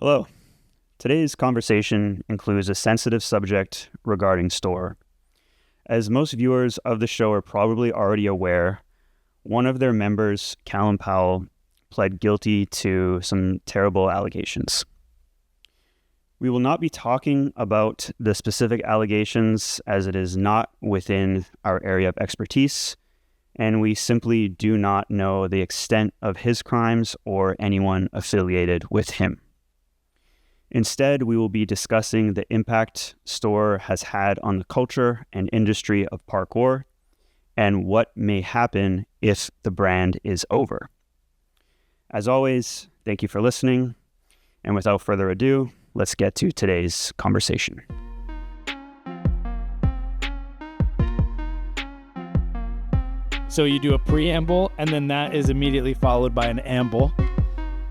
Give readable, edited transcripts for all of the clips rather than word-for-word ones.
Hello. Today's conversation includes a sensitive subject regarding Storror. As most viewers of the show are probably already aware, one of their members, Callum Powell, pled guilty to some terrible allegations. We will not be talking about the specific allegations as it is not within our area of expertise, and we simply do not know the extent of his crimes or anyone affiliated with him. Instead, we will be discussing the impact Storror has had on the culture and industry of parkour and what may happen if the brand is over. As always, thank you for listening. And without further ado, let's get to today's conversation. So you do a preamble, and then that is immediately followed by an amble.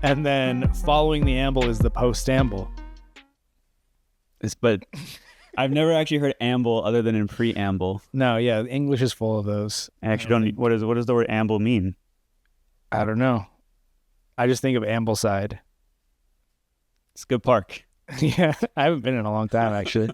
And then following the amble is the post-amble. But I've never actually heard amble other than in preamble. No, yeah, English is full of those. I actually don't. What does the word amble mean? I don't know. I just think of Ambleside. It's a good park. Yeah, I haven't been in a long time, actually.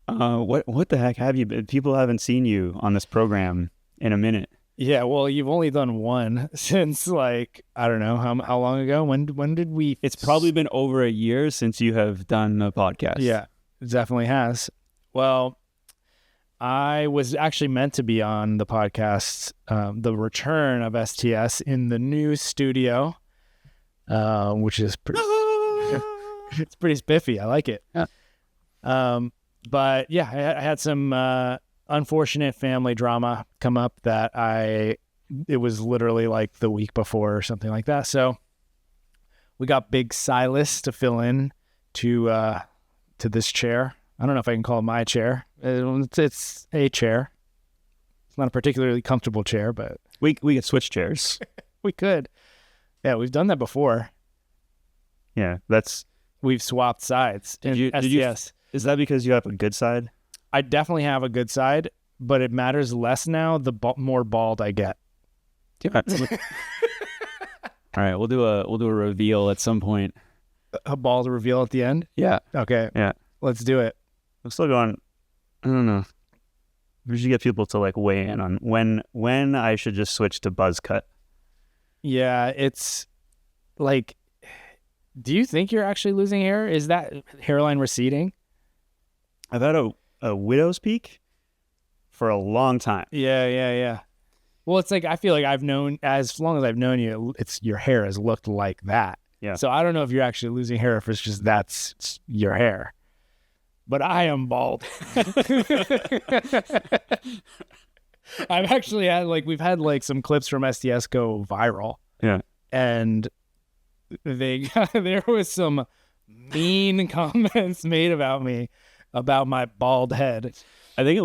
What the heck have you been? People haven't seen you on this program in a minute. Yeah, well, you've only done one since, like, I don't know, how long ago? When did we... It's probably been over a year since you have done a podcast. Yeah, it definitely has. Well, I was actually meant to be on the podcast, the return of STS in the new studio, which is pretty... it's pretty spiffy. I like it. Yeah. But yeah, I had some... unfortunate family drama come up that it was literally like the week before or something like that. So we got Big Silas to fill in to this chair. I don't know if I can call it my chair. It's a chair. It's not a particularly comfortable chair, but we could switch chairs. We could. Yeah, we've done that before. Yeah, we've swapped sides. Did you? Is that because you have a good side? I definitely have a good side, but it matters less now the more bald I get. Yeah. All right, we'll do a reveal at some point. A bald reveal at the end? Yeah. Okay. Yeah. Let's do it. I'm still going. I don't know. We should get people to like weigh in on when I should just switch to buzz cut. Yeah, it's like, do you think you're actually losing hair? Is that hairline receding? I've had a widow's peak for a long time. Yeah. Well, it's like, I feel like as long as I've known you, your hair has looked like that. Yeah. So I don't know if you're actually losing hair, if it's just that's your hair. But I am bald. I've actually had we've had some clips from STS go viral. Yeah. And there was some mean comments made about me. About my bald head. I think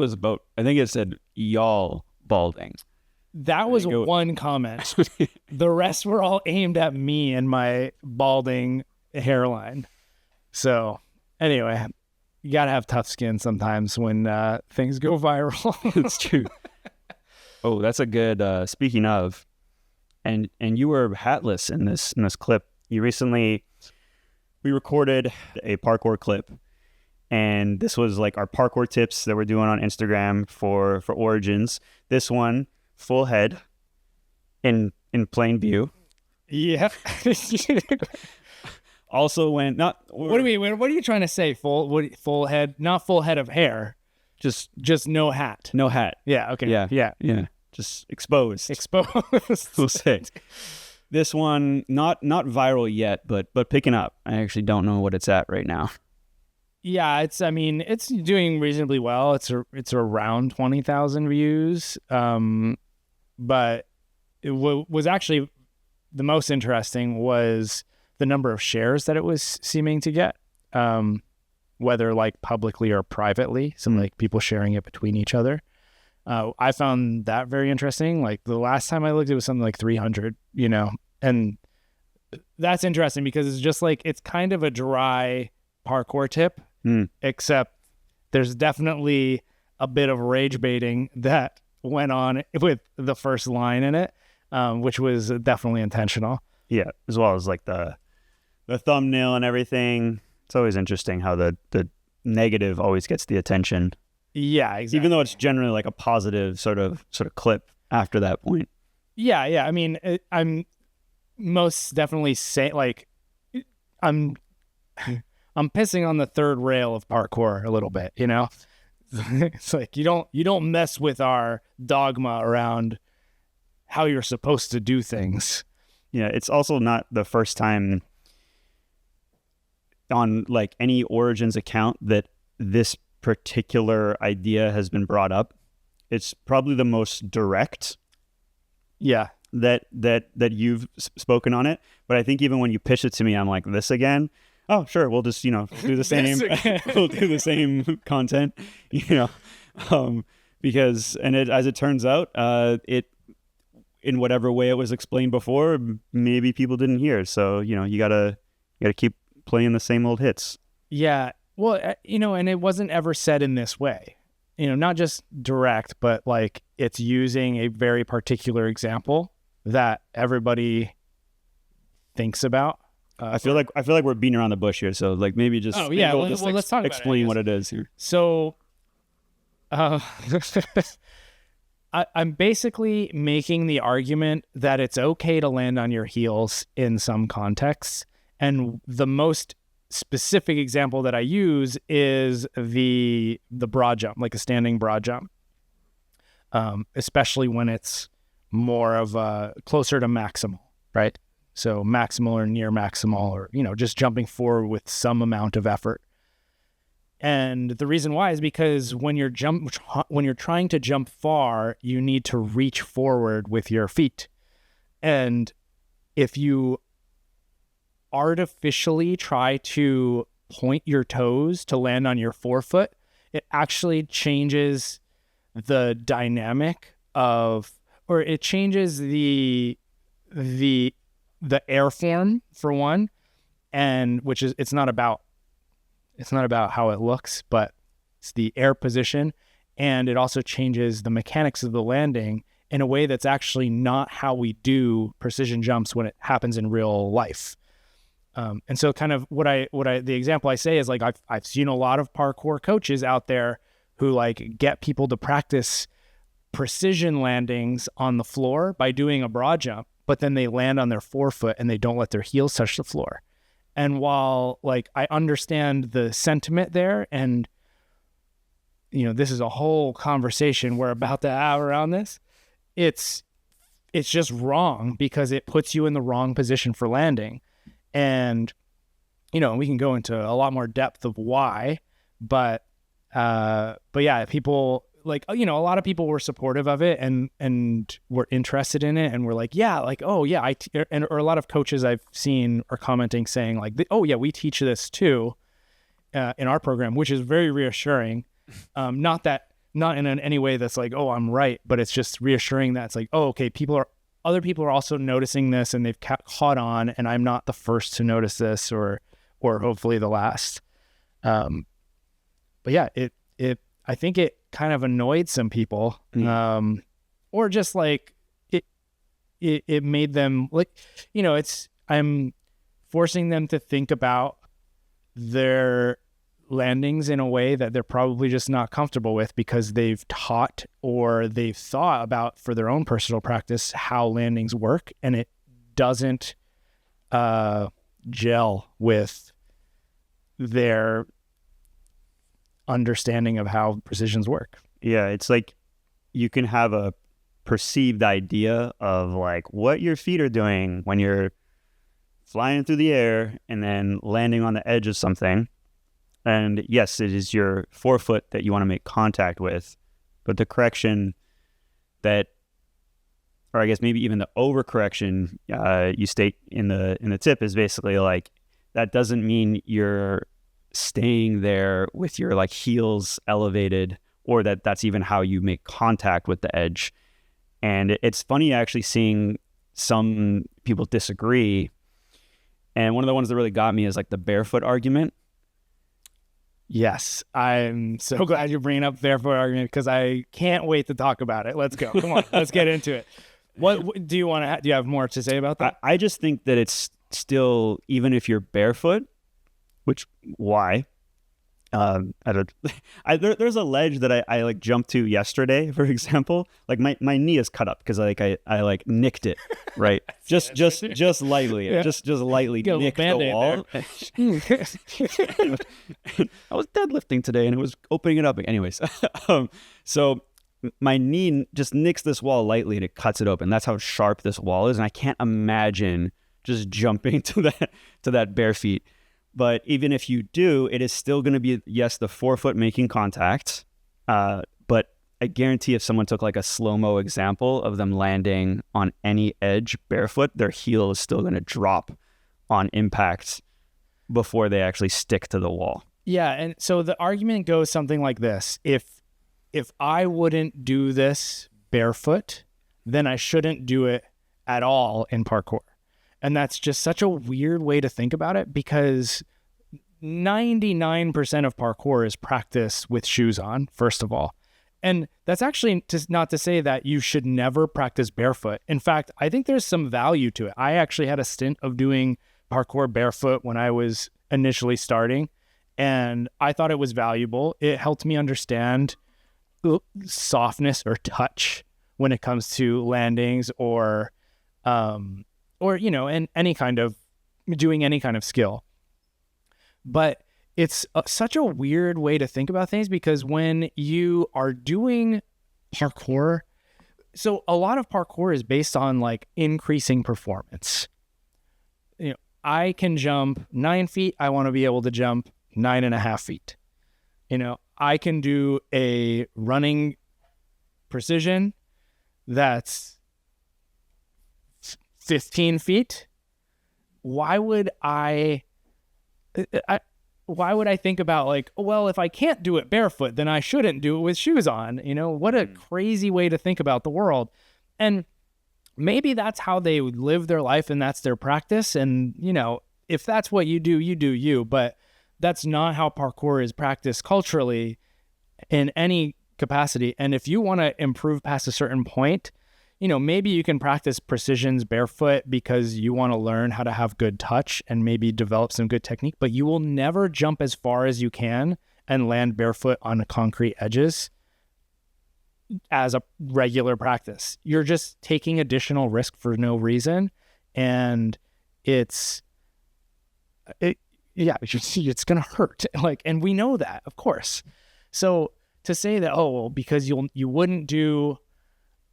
it said y'all balding. That was one comment. The rest were all aimed at me and my balding hairline. So anyway, you gotta have tough skin sometimes when things go viral. It's true. Oh, that's a good speaking of, and you were hatless in this clip. We recorded a parkour clip. And this was like our parkour tips that we're doing on Instagram for Origins. This one, full head in plain view. Yeah. Also went not. What do you mean? What are you trying to say? Full head, not full head of hair. Just no hat. No hat. Yeah. Okay. Yeah. Just exposed. We'll say. This one not viral yet, but picking up. I actually don't know what it's at right now. Yeah, it's doing reasonably well. It's around 20,000 views. But it was actually the most interesting was the number of shares that it was seeming to get, whether like publicly or privately. Some like people sharing it between each other. I found that very interesting. Like the last time I looked, it was something like 300, and that's interesting because it's just like, it's kind of a dry parkour tip. Except there's definitely a bit of rage baiting that went on with the first line in it, which was definitely intentional. Yeah, as well as like the the thumbnail and everything. It's always interesting how the negative always gets the attention. Yeah, exactly. Even though it's generally like a positive sort of clip after that point. Yeah. I mean, I'm most definitely saying, like, I'm pissing on the third rail of parkour a little bit, you know? It's like you don't mess with our dogma around how you're supposed to do things. Yeah, it's also not the first time on like any Origins account that this particular idea has been brought up. It's probably the most direct. Yeah. That you've spoken on it. But I think even when you pitch it to me, I'm like, this again? Oh, sure. We'll just, do the same. We'll do the same content, because, and as it turns out, it, in whatever way it was explained before, maybe people didn't hear. So, you gotta keep playing the same old hits. Yeah. Well, and it wasn't ever said in this way, not just direct, but like it's using a very particular example that everybody thinks about. I feel like we're beating around the bush here. So like maybe just let's talk explain about what it is here. So, I'm basically making the argument that it's okay to land on your heels in some contexts, and the most specific example that I use is the broad jump, like a standing broad jump, especially when it's more of a closer to maximal, right? So maximal or near maximal, or, just jumping forward with some amount of effort. And the reason why is because when you're trying to jump far, you need to reach forward with your feet. And if you artificially try to point your toes to land on your forefoot, it actually changes the dynamic or it changes the airform, for one, and which is it's not about how it looks, but it's the air position, and it also changes the mechanics of the landing in a way that's actually not how we do precision jumps when it happens in real life. And so kind of the example I say is like I've seen a lot of parkour coaches out there who like get people to practice precision landings on the floor by doing a broad jump, but then they land on their forefoot and they don't let their heels touch the floor. And while like I understand the sentiment there, and this is a whole conversation we're about to have around this, it's just wrong because it puts you in the wrong position for landing. And we can go into a lot more depth of why, but yeah, people like, a lot of people were supportive of it and were interested in it, and were like, yeah, like, oh yeah, or a lot of coaches I've seen are commenting saying like, oh yeah, we teach this too in our program, which is very reassuring. Not in any way that's like, oh, I'm right, but it's just reassuring that it's like, oh, okay, other people are also noticing this and they've caught on, and I'm not the first to notice this, or hopefully the last. But yeah, I think it kind of annoyed some people, or just like it made them like, I'm forcing them to think about their landings in a way that they're probably just not comfortable with because they've taught or they've thought about for their own personal practice how landings work, and it doesn't gel with their understanding of how precisions work. Yeah, it's like you can have a perceived idea of like what your feet are doing when you're flying through the air and then landing on the edge of something. And yes, it is your forefoot that you want to make contact with, but the correction that, or I guess maybe even the overcorrection you state in the tip is basically like, that doesn't mean you're staying there with your like heels elevated, or that's even how you make contact with the edge. And it's funny actually seeing some people disagree. And one of the ones that really got me is like the barefoot argument. Yes, I'm so glad you're bringing up barefoot argument because I can't wait to talk about it. Let's go. Come on, let's get into it. What do you want to? Do you have more to say about that? I just think that it's still, even if you're barefoot, which why? There's a ledge that I like jumped to yesterday, for example. Like my knee is cut up because I like nicked it, right? just lightly, Yeah. just lightly Get a little nicked the Band-Aid wall. I was deadlifting today and it was opening it up. Anyways, so my knee just nicks this wall lightly and it cuts it open. That's how sharp this wall is, and I can't imagine just jumping to that bare feet. But even if you do, it is still going to be, yes, the forefoot making contact. But I guarantee if someone took like a slow-mo example of them landing on any edge barefoot, their heel is still going to drop on impact before they actually stick to the wall. Yeah, and so the argument goes something like this. If I wouldn't do this barefoot, then I shouldn't do it at all in parkour. And that's just such a weird way to think about it, because 99% of parkour is practice with shoes on, first of all. And that's actually not to say that you should never practice barefoot. In fact, I think there's some value to it. I actually had a stint of doing parkour barefoot when I was initially starting, and I thought it was valuable. It helped me understand softness or touch when it comes to landings or and any kind of doing any kind of skill. But it's such a weird way to think about things, because when you are doing parkour, so a lot of parkour is based on like increasing performance. I can jump 9 feet. I want to be able to jump 9.5 feet. I can do a running precision that's 15 feet. Why would I think about like, well, if I can't do it barefoot, then I shouldn't do it with shoes on? What a crazy way to think about the world. And maybe that's how they live their life and that's their practice. And, if that's what you do, you do you. But that's not how parkour is practiced culturally in any capacity. And if you want to improve past a certain point, maybe you can practice precisions barefoot because you want to learn how to have good touch and maybe develop some good technique, but you will never jump as far as you can and land barefoot on concrete edges as a regular practice. You're just taking additional risk for no reason. And it's going to hurt. And we know that, of course. So to say that, because you wouldn't do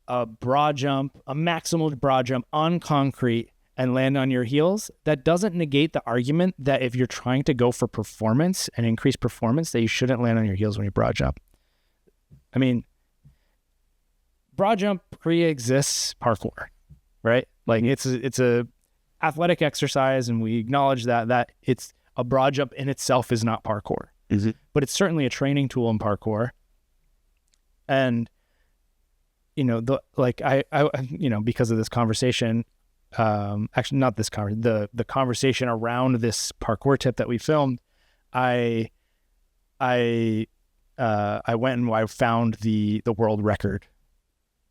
a broad jump, a maximal broad jump on concrete and land on your heels, that doesn't negate the argument that if you're trying to go for performance and increase performance, that you shouldn't land on your heels when you broad jump. I mean, broad jump pre-exists parkour, right? Like it's a athletic exercise, and we acknowledge that it's a broad jump in itself is not parkour. Is it? But it's certainly a training tool in parkour. And because of this conversation, actually not this conversation, the conversation around this parkour tip that we filmed, I went and I found the world record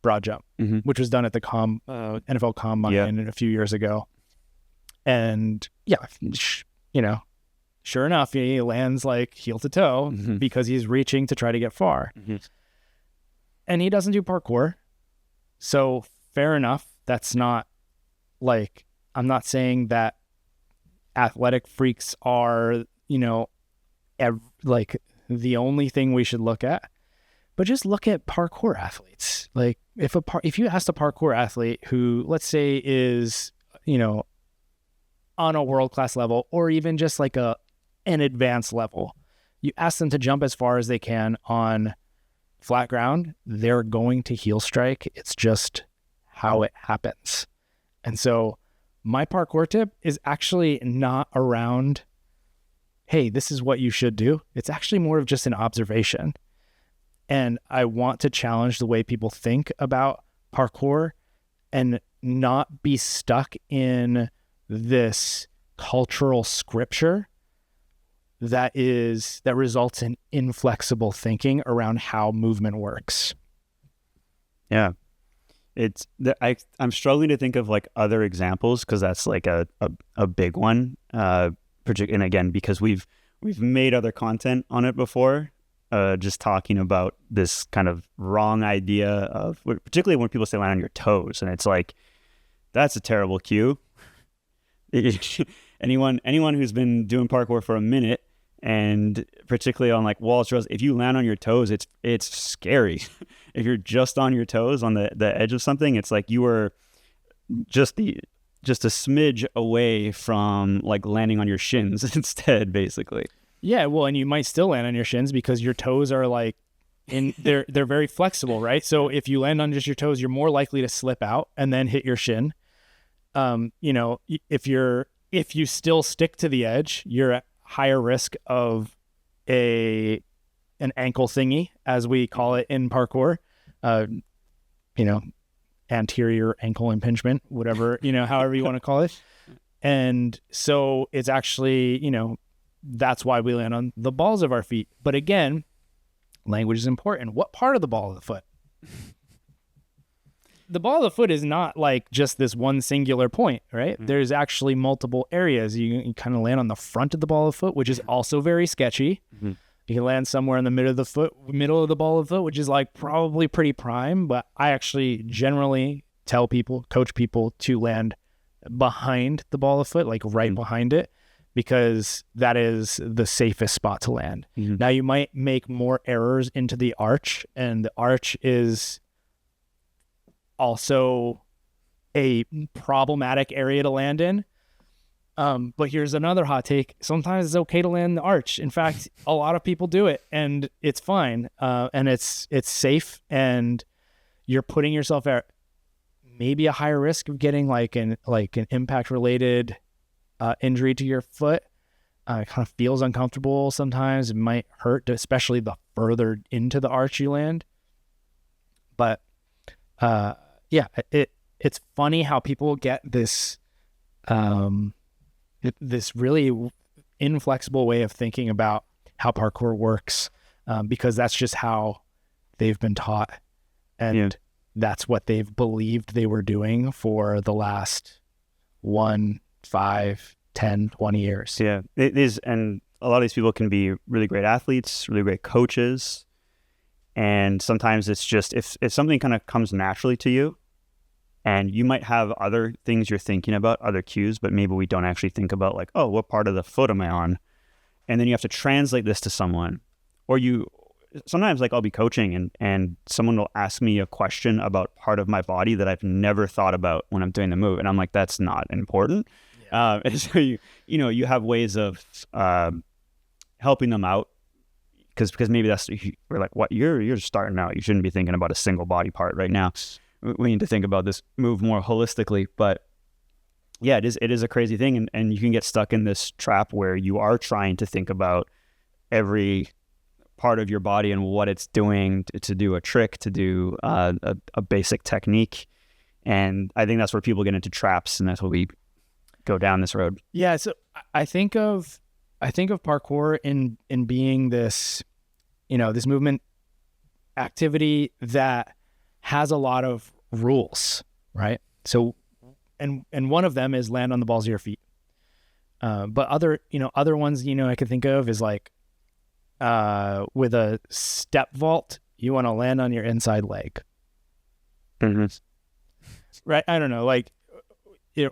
broad jump, which was done at the NFL Combine a few years ago. And sure enough, he lands like heel to toe because he's reaching to try to get far. And he doesn't do parkour. So fair enough. That's not like, I'm not saying that athletic freaks are, like the only thing we should look at, but just look at parkour athletes. Like if you asked a parkour athlete who, let's say, is, on a world-class level, or even just like an advanced level, you ask them to jump as far as they can on flat ground, they're going to heel strike. It's just how it happens. And so my parkour tip is actually not around, hey, this is what you should do. It's actually more of just an observation. And I want to challenge the way people think about parkour and not be stuck in this cultural scripture that results in inflexible thinking around how movement works. Yeah. I'm struggling to think of like other examples because that's like a big one. And again, because we've made other content on it before, just talking about this kind of wrong idea of, particularly when people say land on your toes, and it's like, that's a terrible cue. Anyone who's been doing parkour for a minute, and particularly on like walls, trails, if you land on your toes, it's scary. If you're just on your toes on the edge of something, it's like you were just a smidge away from like landing on your shins instead, basically. Yeah, well, and you might still land on your shins because your toes are like they're very flexible, right? So if you land on just your toes, you're more likely to slip out and then hit your shin. If you still stick to the edge, you're at higher risk of an ankle thingy, as we call it in parkour. Anterior ankle impingement, whatever, however you want to call it. And so it's actually, that's why we land on the balls of our feet. But again, language is important. What part of the ball of the foot? The ball of the foot is not like just this one singular point, right? Mm-hmm. There's actually multiple areas. You kind of land on the front of the ball of the foot, which is also very sketchy. Mm-hmm. You can land somewhere in the middle of the ball of the foot, which is like probably pretty prime. But I actually generally coach people to land behind the ball of the foot, like right behind it, because that is the safest spot to land. Mm-hmm. Now you might make more errors into the arch, and the arch is also a problematic area to land in. But here's another hot take. Sometimes it's okay to land in the arch. In fact, a lot of people do it and it's fine. And it's safe, and you're putting yourself at maybe a higher risk of getting like an impact related injury to your foot. It kind of feels uncomfortable sometimes. It might hurt, especially the further into the arch you land. But it's funny how people get this this really inflexible way of thinking about how parkour works, because that's just how they've been taught, and that's what they've believed they were doing for the last 1, 5, 10, 20 years. Yeah, it is. And a lot of these people can be really great athletes, really great coaches. And sometimes it's just, if something kind of comes naturally to you, and you might have other things you're thinking about, other cues, but maybe we don't actually think about like, oh, what part of the foot am I on? And then you have to translate this to someone. Or sometimes like I'll be coaching and someone will ask me a question about part of my body that I've never thought about when I'm doing the move. And I'm like, that's not important. Yeah. And so you have ways of helping them out. Because maybe we're like, what, you're starting out. You shouldn't be thinking about a single body part right now. We need to think about this move more holistically. But yeah, it is a crazy thing. And you can get stuck in this trap where you are trying to think about every part of your body and what it's doing to do a trick, to do a basic technique. And I think that's where people get into traps, and that's what we go down this road. Yeah. So I think of parkour in being this, this movement activity that has a lot of rules, right? So, and one of them is land on the balls of your feet. But other ones, I could think of is like, with a step vault, you want to land on your inside leg. Mm-hmm. Right? I don't know, like,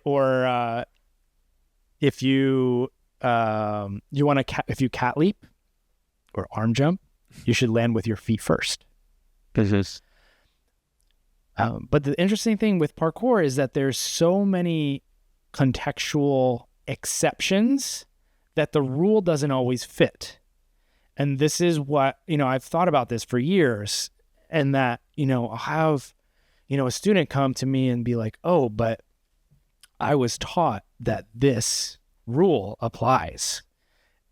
or if you want to, if you cat leap or arm jump, you should land with your feet first. Business. But the interesting thing with parkour is that there's so many contextual exceptions that the rule doesn't always fit. And this is what, I've thought about this for years, and that, I'll have, a student come to me and be like, oh, but I was taught that this rule applies.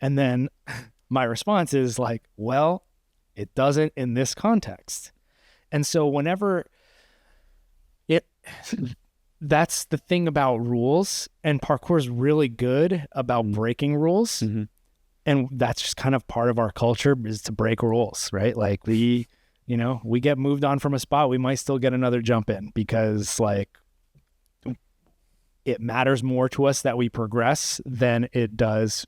And then my response is like, well, it doesn't in this context. And so whenever that's the thing about rules, and parkour is really good about breaking rules. Mm-hmm. And that's just kind of part of our culture, is to break rules, right? Like we we get moved on from a spot, we might still get another jump in because like it matters more to us that we progress than it does,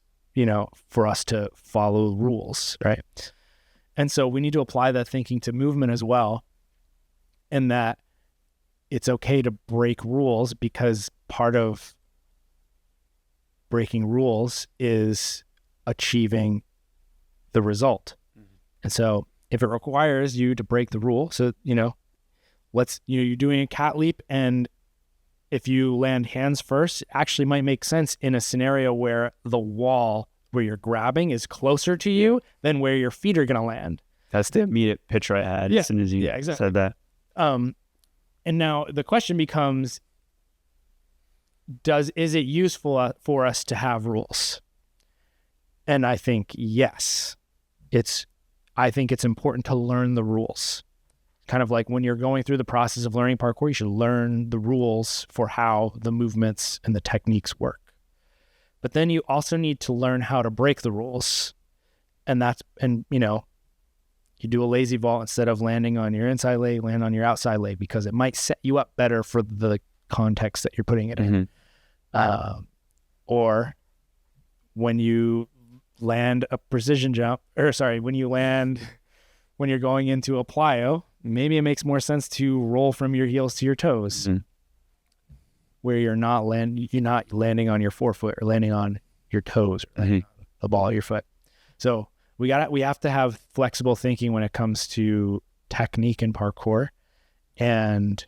for us to follow rules, right? And so we need to apply that thinking to movement as well, and that it's okay to break rules because part of breaking rules is achieving the result. And so if it requires you to break the rule, so, you're doing a cat leap, and if you land hands first, it actually might make sense in a scenario where the wall where you're grabbing is closer to you than where your feet are going to land. That's the immediate picture I had as soon as you said that. And now the question becomes, is it useful for us to have rules? And I think yes. I think it's important to learn the rules. Kind of like when you're going through the process of learning parkour, you should learn the rules for how the movements and the techniques work. But then you also need to learn how to break the rules. And you do a lazy vault, instead of landing on your inside leg, land on your outside leg, because it might set you up better for the context that you're putting it in. Or when you land a precision jump, when you're going into a plyo, maybe it makes more sense to roll from your heels to your toes, where you're not landing on your forefoot or landing on your toes or the ball of your foot. So we have to have flexible thinking when it comes to technique in parkour. And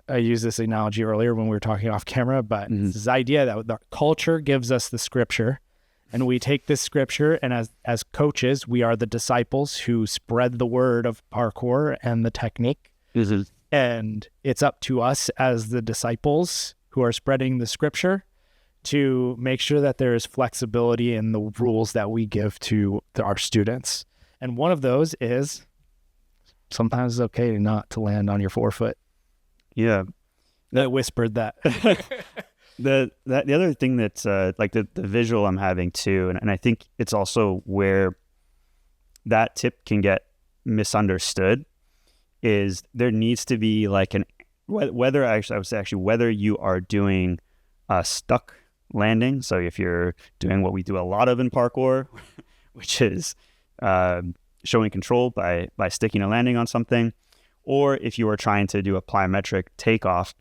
I used this analogy earlier when we were talking off camera, but it's this idea that the culture gives us the scripture, and we take this scripture, and as coaches, we are the disciples who spread the word of parkour and the technique. And it's up to us as the disciples who are spreading the scripture to make sure that there is flexibility in the rules that we give to our students. And one of those is sometimes it's okay not to land on your forefoot. Yeah. I whispered that. The other thing that's like the visual I'm having too, and I think it's also where that tip can get misunderstood, is there needs to be like whether you are doing a stuck landing. So if you're doing what we do a lot of in parkour, which is showing control by sticking a landing on something, or if you are trying to do a plyometric takeoff,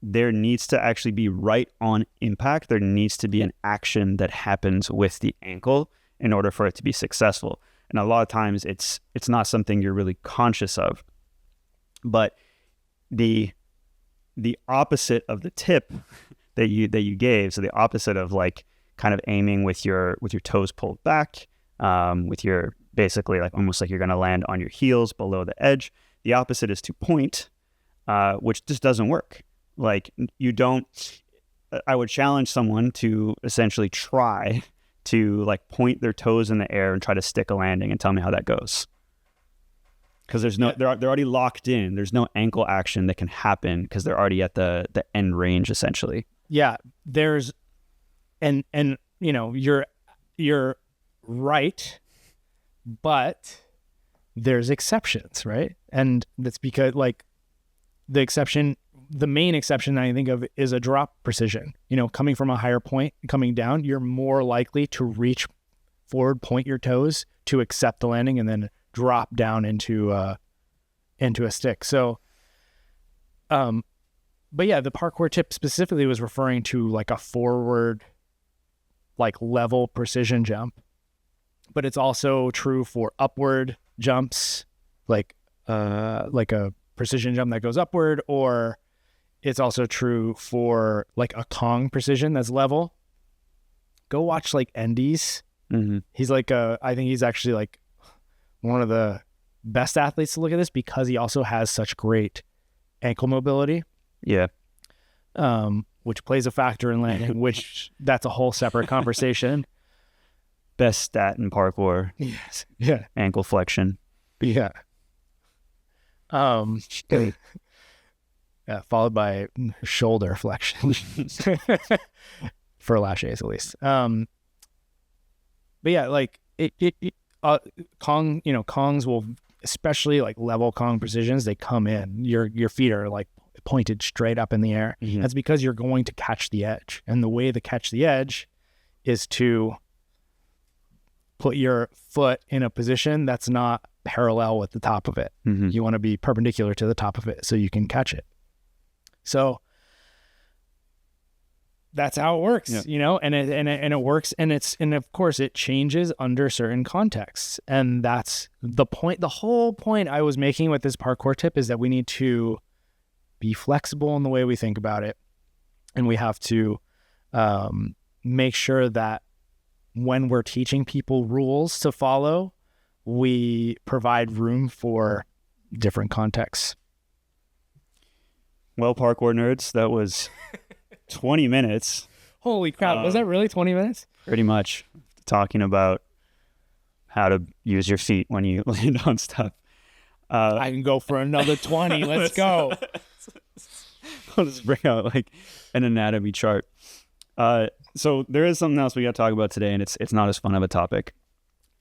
there needs to actually be right on impact. There needs to be an action that happens with the ankle in order for it to be successful. And a lot of times it's not something you're really conscious of. But the opposite of the tip that you gave, so the opposite of like kind of aiming with your toes pulled back, with your basically like almost like you're going to land on your heels below the edge. The opposite is to point, which just doesn't work. Like I would challenge someone to essentially try to like point their toes in the air and try to stick a landing and tell me how that goes. Because they're already locked in. There's no ankle action that can happen because they're already at the end range essentially. Yeah, there's, and you're right, but there's exceptions, right? And that's because like the main exception I think of is a drop precision. Coming from a higher point, coming down, you're more likely to reach forward, point your toes to accept the landing, and then drop down into a stick. So, but yeah, the parkour tip specifically was referring to like a forward, like level precision jump, but it's also true for upward jumps, like a precision jump that goes upward, or it's also true for like a Kong precision that's level. Go watch like Endy's. He's like I think he's actually like one of the best athletes to look at this because he also has such great ankle mobility. Yeah. Which plays a factor in landing, which that's a whole separate conversation. Best stat in parkour. Yes. Yeah. Ankle flexion. Yeah. Followed by shoulder flexion for laches at least. But yeah, like Kongs will especially like level Kong precisions, they come in. Your feet are like pointed straight up in the air. Mm-hmm. That's because you're going to catch the edge. And the way to catch the edge is to put your foot in a position that's not parallel with the top of it. Mm-hmm. You want to be perpendicular to the top of it so you can catch it. So that's how it works, Yeah. you know, and it works, and of course it changes under certain contexts. And that's the point. The whole point I was making with this parkour tip is that we need to be flexible in the way we think about it. And we have to make sure that when we're teaching people rules to follow, we provide room for different contexts. Well, parkour nerds, that was 20 minutes. Holy crap. Was that really 20 minutes? Pretty much talking about how to use your feet when you land on stuff. I can go for another 20. Let's go. I'll just bring out like an anatomy chart. So there is something else we got to talk about today, and it's not as fun of a topic.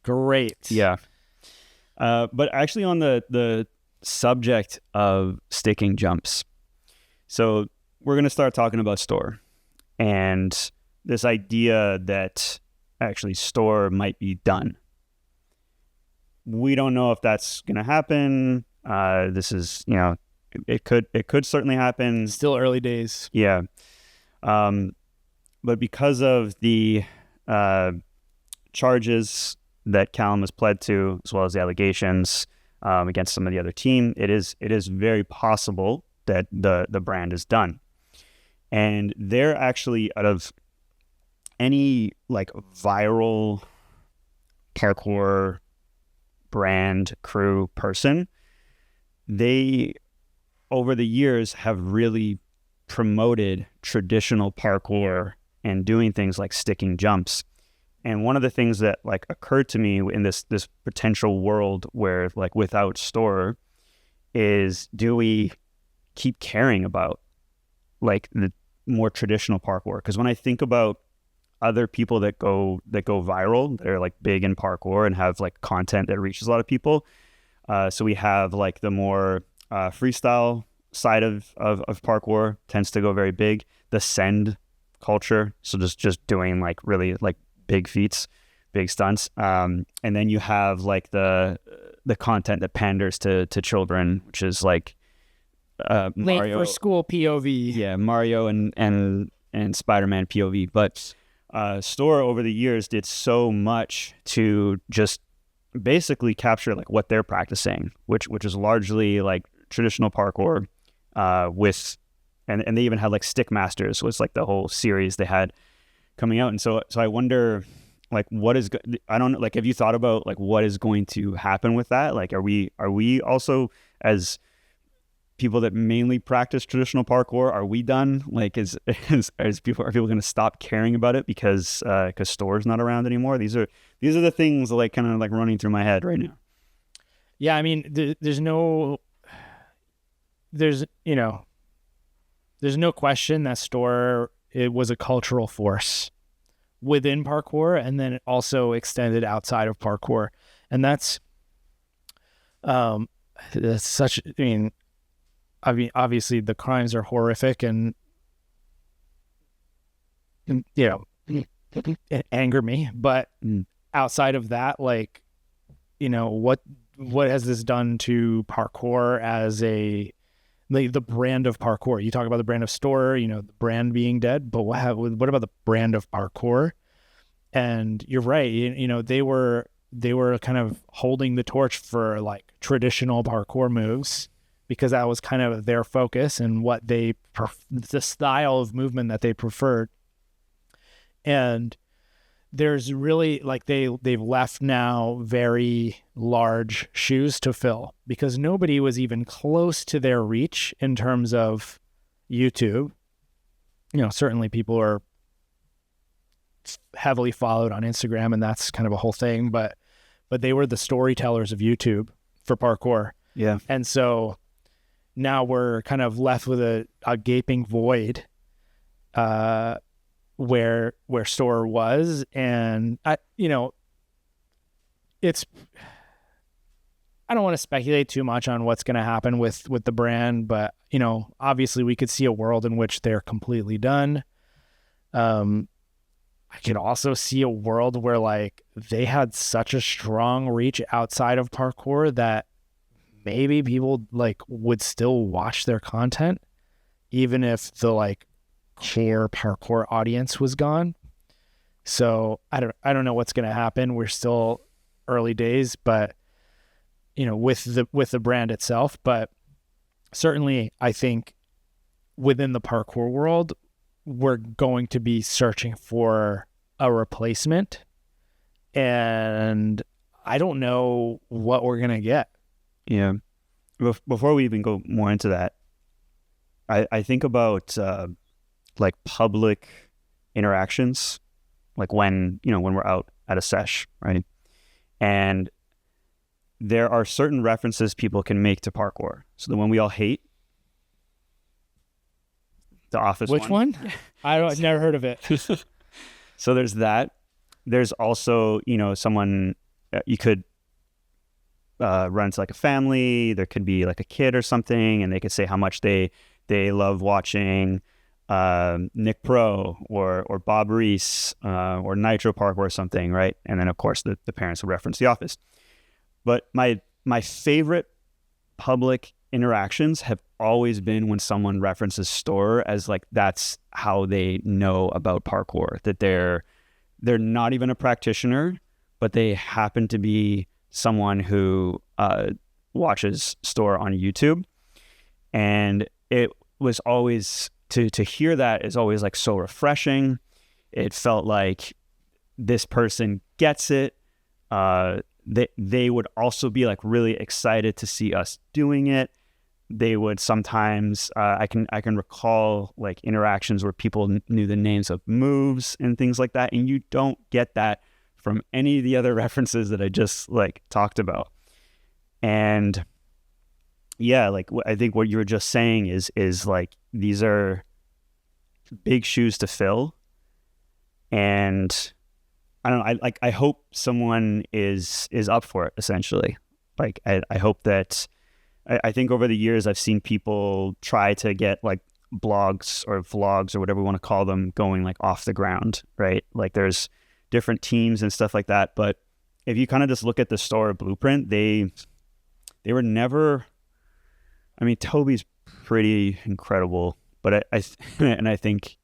Great. Yeah. But actually on the subject of sticking jumps. So we're going to start talking about Storror and this idea that actually Storror might be done. We don't know if that's going to happen. This is, you know, it could certainly happen. Still early days. Yeah. But because of the charges that Callum has pled to, as well as the allegations against some of the other team, it is very possible that the brand is done. And they're actually, out of any like viral parkour brand crew person, they over the years have really promoted traditional parkour and doing things like sticking jumps. And one of the things that like occurred to me in this potential world where like without Storror is, do we keep caring about like the more traditional parkour? Because when I think about other people that go viral, that are like big in parkour and have like content that reaches a lot of people, so we have like the more freestyle side of parkour tends to go very big. The send culture, so just doing like really like big feats, big stunts, and then you have like the content that panders to children, which is like Mario Late for school POV. Yeah, Mario and Spider-Man POV. But Storror over the years did so much to just basically capture like what they're practicing, which is largely like traditional parkour with and they even had like Stick Masters was like the whole series they had coming out. And so I wonder like I don't know, like have you thought about like what is going to happen with that? Like are we also, as people that mainly practice traditional parkour, are we done? Like are people going to stop caring about it because Storror's not around anymore? These are the things like kind of like running through my head right now. Yeah, I mean, there's no question that Storror, it was a cultural force within parkour, and then it also extended outside of parkour. And that's such, I mean, obviously the crimes are horrific and you know, it anger me, but outside of that, like, you know, what has this done to parkour as the brand of parkour? You talk about the brand of Storror, you know, the brand being dead, but what about the brand of parkour? And you're right, you know, they were kind of holding the torch for like traditional parkour moves, because that was kind of their focus and what the style of movement that they preferred. And there's really like they've left now very large shoes to fill, because nobody was even close to their reach in terms of YouTube. You know, certainly people are heavily followed on Instagram, and that's kind of a whole thing, but they were the storytellers of YouTube for parkour. Yeah. And so now we're kind of left with a gaping void where Storror was. And I I don't want to speculate too much on what's going to happen with the brand, but obviously we could see a world in which they're completely done. I could also see a world where like they had such a strong reach outside of parkour that maybe people like would still watch their content even if the like core parkour audience was gone. So I don't know what's going to happen. We're still early days, but with the brand itself, but certainly I think within the parkour world, we're going to be searching for a replacement, and I don't know what we're going to get. Yeah. Before we even go more into that, I think about like public interactions, like when we're out at a sesh, right? And there are certain references people can make to parkour. So the one we all hate, The Office. Which one? I've never heard of it. So there's that. There's also, someone you could run into like a family. There could be like a kid or something, and they could say how much they love watching Nick Pro or Bob Reese or Nitro Parkour or something, right? And then of course the parents would reference The Office. But my favorite public interactions have always been when someone references Storror as like that's how they know about parkour, that they're not even a practitioner, but they happen to be someone who watches Storror on YouTube. And it was always to hear that is always like so refreshing. It felt like this person gets it. They would also be like really excited to see us doing it. They would sometimes, I can recall like interactions where people knew the names of moves and things like that. And you don't get that from any of the other references that I just like talked about. And yeah, like I think what you were just saying is like, these are big shoes to fill. And I don't know, I hope someone is up for it, essentially. Like, I hope that, I think over the years I've seen people try to get like blogs or vlogs or whatever we want to call them going like off the ground, right? Like there's different teams and stuff like that. But if you kind of just look at the Storror blueprint, they were never, I mean, Toby's pretty incredible, but I think,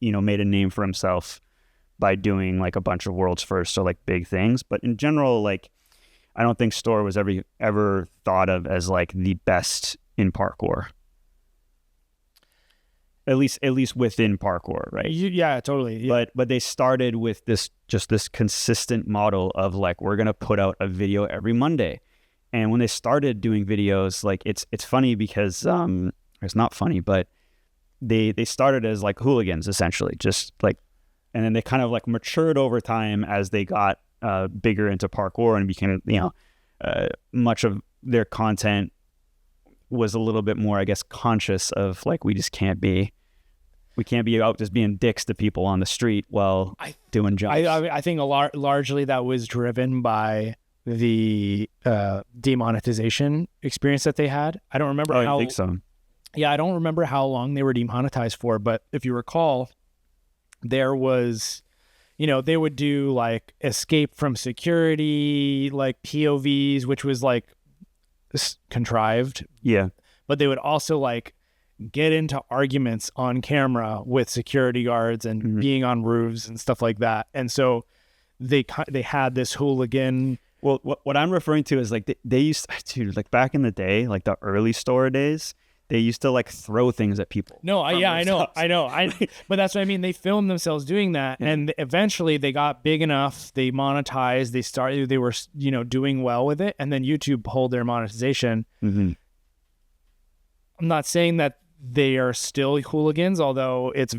made a name for himself by doing like a bunch of world's first or like big things. But in general, like, I don't think Storror was ever thought of as like the best in parkour. At least within parkour, right? Yeah, totally. Yeah. But they started with this consistent model of like, we're gonna put out a video every Monday. And when they started doing videos, like it's funny because it's not funny, but they started as like hooligans essentially, just like, and then they kind of like matured over time as they got bigger into parkour and became, much of their content was a little bit more, I guess, conscious of like, we can't be out just being dicks to people on the street while doing jumps. I think largely that was driven by the demonetization experience that they had. I don't remember how. I think so. Yeah, I don't remember how long they were demonetized for, but if you recall, there was, they would do like escape from security, like POVs, which was like contrived. Yeah. But they would also like get into arguments on camera with security guards and being on roofs and stuff like that. And so they had this hooligan. Well, what I'm referring to is like they used to, like back in the day, like the early Storror days, they used to like throw things at people. No, I know. But that's what I mean. They filmed themselves doing that, and eventually they got big enough. They monetized. They were doing well with it, and then YouTube pulled their monetization. Mm-hmm. I'm not saying that they are still hooligans, although it's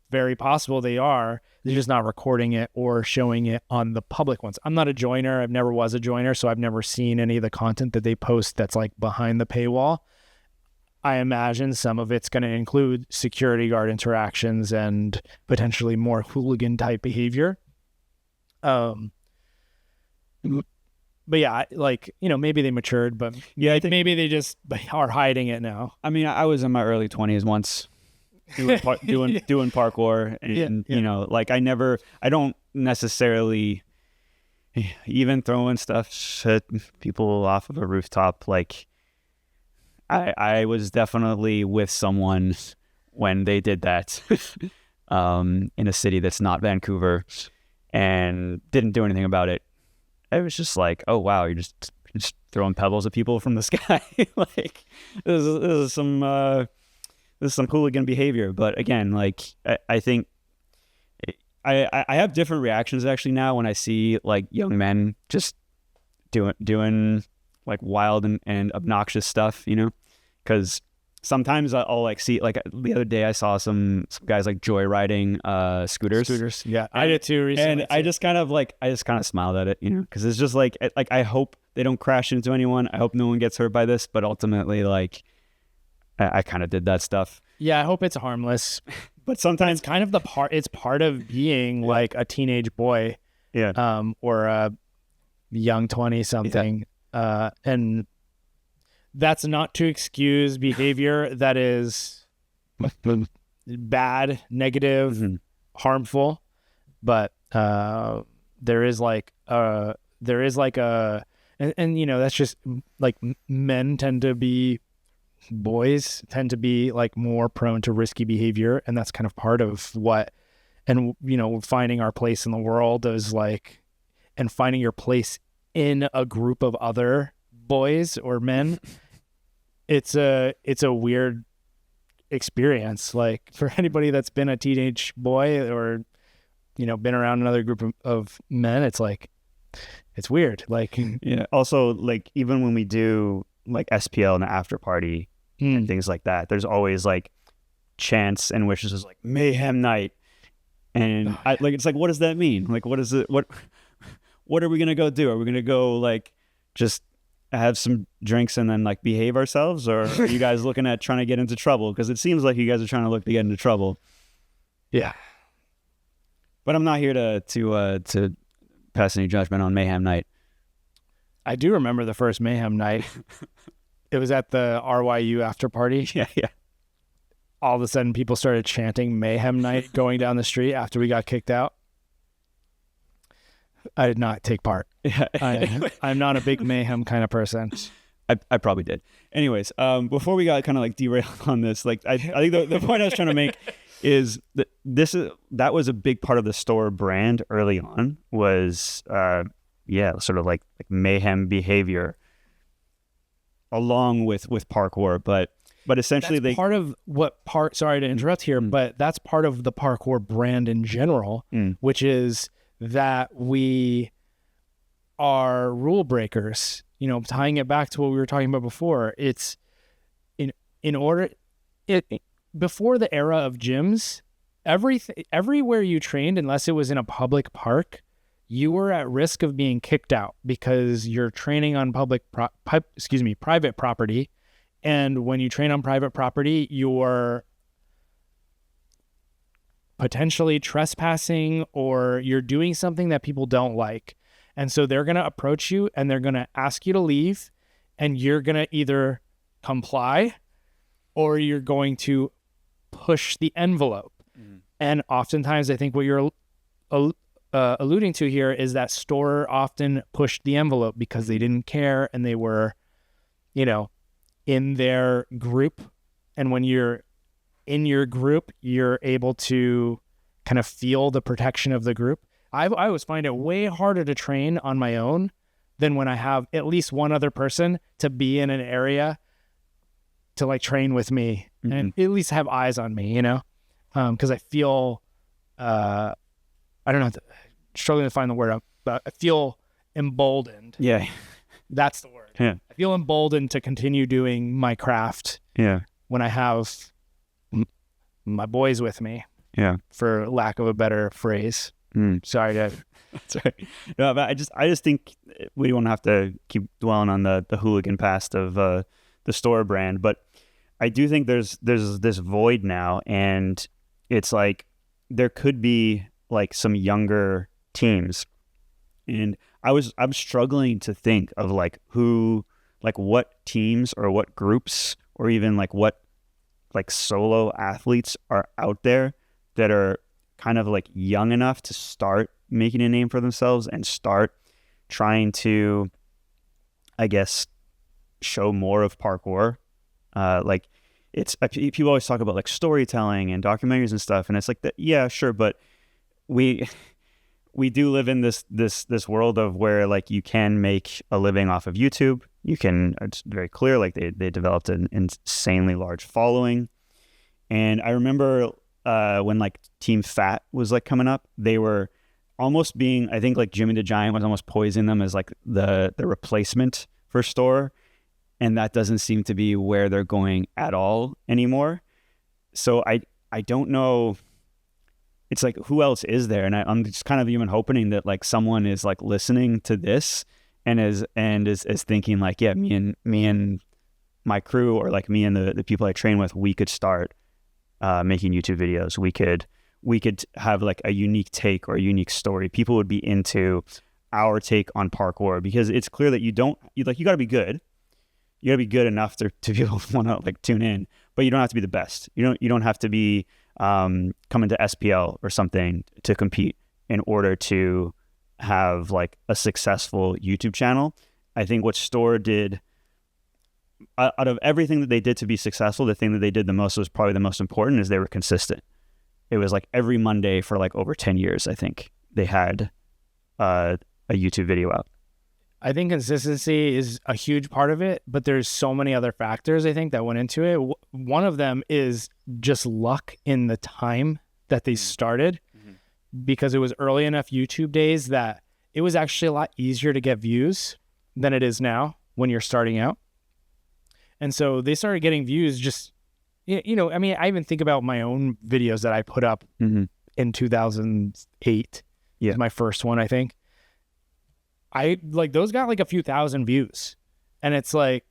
very possible they are. They're just not recording it or showing it on the public ones. I'm not a joiner. I've never was a joiner, so I've never seen any of the content that they post that's like behind the paywall. I imagine some of it's going to include security guard interactions and potentially more hooligan type behavior. but yeah, like, maybe they matured, but Yeah, I think maybe they just are hiding it now. I mean, I was in my early 20s once doing doing parkour, and like I don't necessarily even throwing stuff at people off of a rooftop. Like I was definitely with someone when they did that in a city that's not Vancouver, and didn't do anything about it. It was just like, oh wow, you're just throwing pebbles at people from the sky. Like this is some hooligan behavior. But again, like I think I have different reactions actually now when I see like young men just doing like wild and obnoxious stuff, because sometimes I'll like see, like the other day I saw some guys like joyriding scooters. Yeah, I did too recently. And I just kind of smiled at it, because it's just like I hope they don't crash into anyone. I hope no one gets hurt by this. But ultimately, like I kind of did that stuff. Yeah, I hope it's harmless. But sometimes it's kind of it's part of being like a teenage boy, or a young 20-something, and that's not to excuse behavior that is bad, negative, harmful, but there is like a, and that's just like boys tend to be like more prone to risky behavior, and that's kind of part of what, and finding our place in the world is like, and finding your place in a group of other boys or men. It's a weird experience, like for anybody that's been a teenage boy or been around another group of men. It's like, it's weird. Like, yeah, also like even when we do like SPL and the after party and things like that, there's always like chants and wishes is like mayhem night, and it's like, what does that mean? Like, what is it? What are we gonna go do? Are we gonna go like just have some drinks and then like behave ourselves, or are you guys looking at trying to get into trouble? Because it seems like you guys are trying to look to get into trouble. Yeah, but I'm not here to pass any judgment on mayhem night. I do remember the first mayhem night. It was at the RYU after party. Yeah. All of a sudden, people started chanting mayhem night going down the street after we got kicked out. I did not take part. Yeah. I'm not a big mayhem kind of person. I probably did. Anyways, before we got kind of like derailed on this, like I think the point I was trying to make is that that was a big part of the Storror brand early on, was sort of like mayhem behavior along with parkour, but essentially that's part of what sorry to interrupt here, but that's part of the parkour brand in general, which is that we are rule breakers. Tying it back to what we were talking about before, it's before the era of gyms, everywhere you trained, unless it was in a public park, you were at risk of being kicked out because you're training on private property. And when you train on private property, you're potentially trespassing, or you're doing something that people don't like. And so they're going to approach you and they're going to ask you to leave, and you're going to either comply or you're going to push the envelope. And oftentimes, I think what you're alluding to here is that Storror often pushed the envelope because they didn't care, and they were, in their group. And when you're in your group, you're able to kind of feel the protection of the group. I always find it way harder to train on my own than when I have at least one other person to be in an area to like train with me and at least have eyes on me, because I feel, I don't know, struggling to find the word, but I feel emboldened. Yeah. That's the word. Yeah. I feel emboldened to continue doing my craft. Yeah. When I have my boys with me. Yeah. For lack of a better phrase. Sorry, Dave. That's right. No, but I just think we won't have to keep dwelling on the hooligan past of the Storror brand, but I do think there's this void now, and it's like there could be like some younger teams, and I'm struggling to think of like who, like what teams or what groups or even like what like solo athletes are out there that are kind of like young enough to start making a name for themselves and start trying to, I guess, show more of parkour. Like it's people always talk about like storytelling and documentaries and stuff, and it's like that. Yeah, sure, but we we do live in this world of where like you can make a living off of YouTube. You can, it's very clear, like they developed an insanely large following. And I remember when like Team Fat was like coming up, they were almost being, I think like Jimmy the Giant was almost poising them as like the replacement for Storror. And that doesn't seem to be where they're going at all anymore. So I don't know. It's like, who else is there? And I'm just kind of even hoping that like someone is like listening to this and is thinking like, yeah, me and my crew, or like me and the people I train with, we could start making YouTube videos. We could have like a unique take or a unique story. People would be into our take on parkour, because it's clear that you got to be good. You got to be good enough to people want to like tune in, but you don't have to be the best. You don't have to be coming to SPL or something to compete in order to have like a successful YouTube channel. I think what Storror did, out of everything that they did to be successful, the thing that they did the most was probably the most important, is they were consistent. It was like every Monday for like over 10 years, I think they had a YouTube video out. I think consistency is a huge part of it, but there's so many other factors I think that went into it. One of them is just luck in the time that they started, because it was early enough YouTube days that it was actually a lot easier to get views than it is now when you're starting out. And so they started getting views just, you know, I mean, I even think about my own videos that I put up in 2008. Yeah. My first one, I think. I like those got like a few thousand views, and it's like,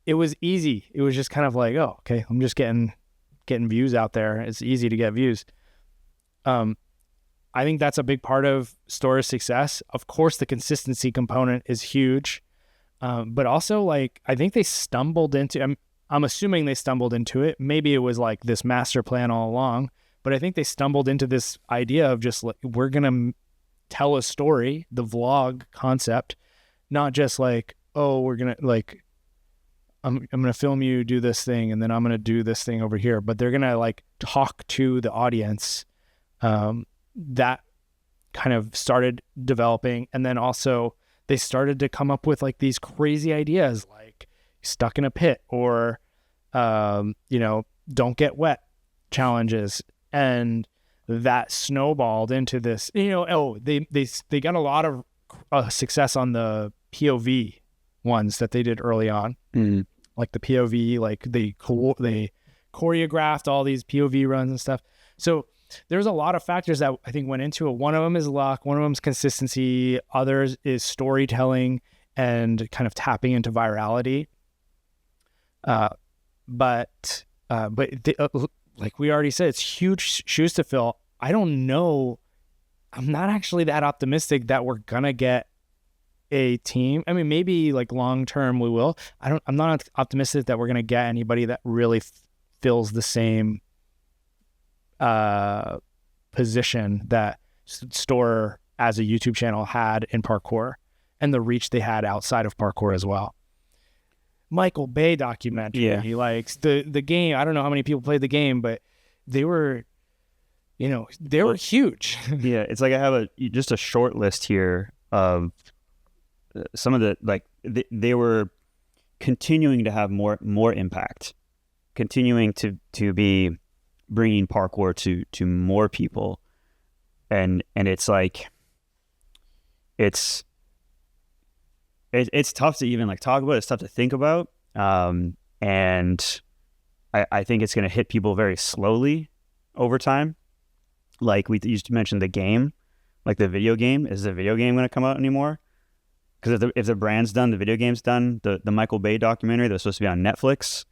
it was easy. It was just kind of like, oh, okay, I'm just getting views out there. It's easy to get views. I think that's a big part of Storror's success. Of course, the consistency component is huge, but also like I think they stumbled into. I'm assuming they stumbled into it. Maybe it was like this master plan all along, but I think they stumbled into this idea of just like, we're gonna tell a story, the vlog concept, not just like, oh, we're gonna like, I'm gonna film you do this thing and then I'm gonna do this thing over here, but they're gonna like talk to the audience. That kind of started developing, and then also they started to come up with like these crazy ideas, like stuck in a pit, or you know, don't get wet challenges, and that snowballed into this, you know. Oh, they got a lot of success on the POV ones that they did early on, like the POV, like they choreographed all these POV runs and stuff. So there's a lot of factors that I think went into it. One of them is luck, one of them is consistency, others is storytelling and kind of tapping into virality. But like we already said, it's huge shoes to fill. I don't know. I'm not actually that optimistic that we're going to get a team. I mean, maybe like long-term we will. I'm not optimistic that we're going to get anybody that really fills the same position that Storror as a YouTube channel had in parkour, and the reach they had outside of parkour as well. Michael Bay documentary. Yeah. He likes the game. I don't know how many people played the game, but they were, you know, they were huge. Yeah. It's like I have just a short list here of some of the, like they were continuing to have more impact, continuing to be bringing parkour to more people. And it's like, it's tough to even like talk about. It's tough to think about. And I think it's going to hit people very slowly over time. Like we used to mention the game, like the video game. Is the video game going to come out anymore? Because if the brand's done, the video game's done. The Michael Bay documentary that's supposed to be on Netflix,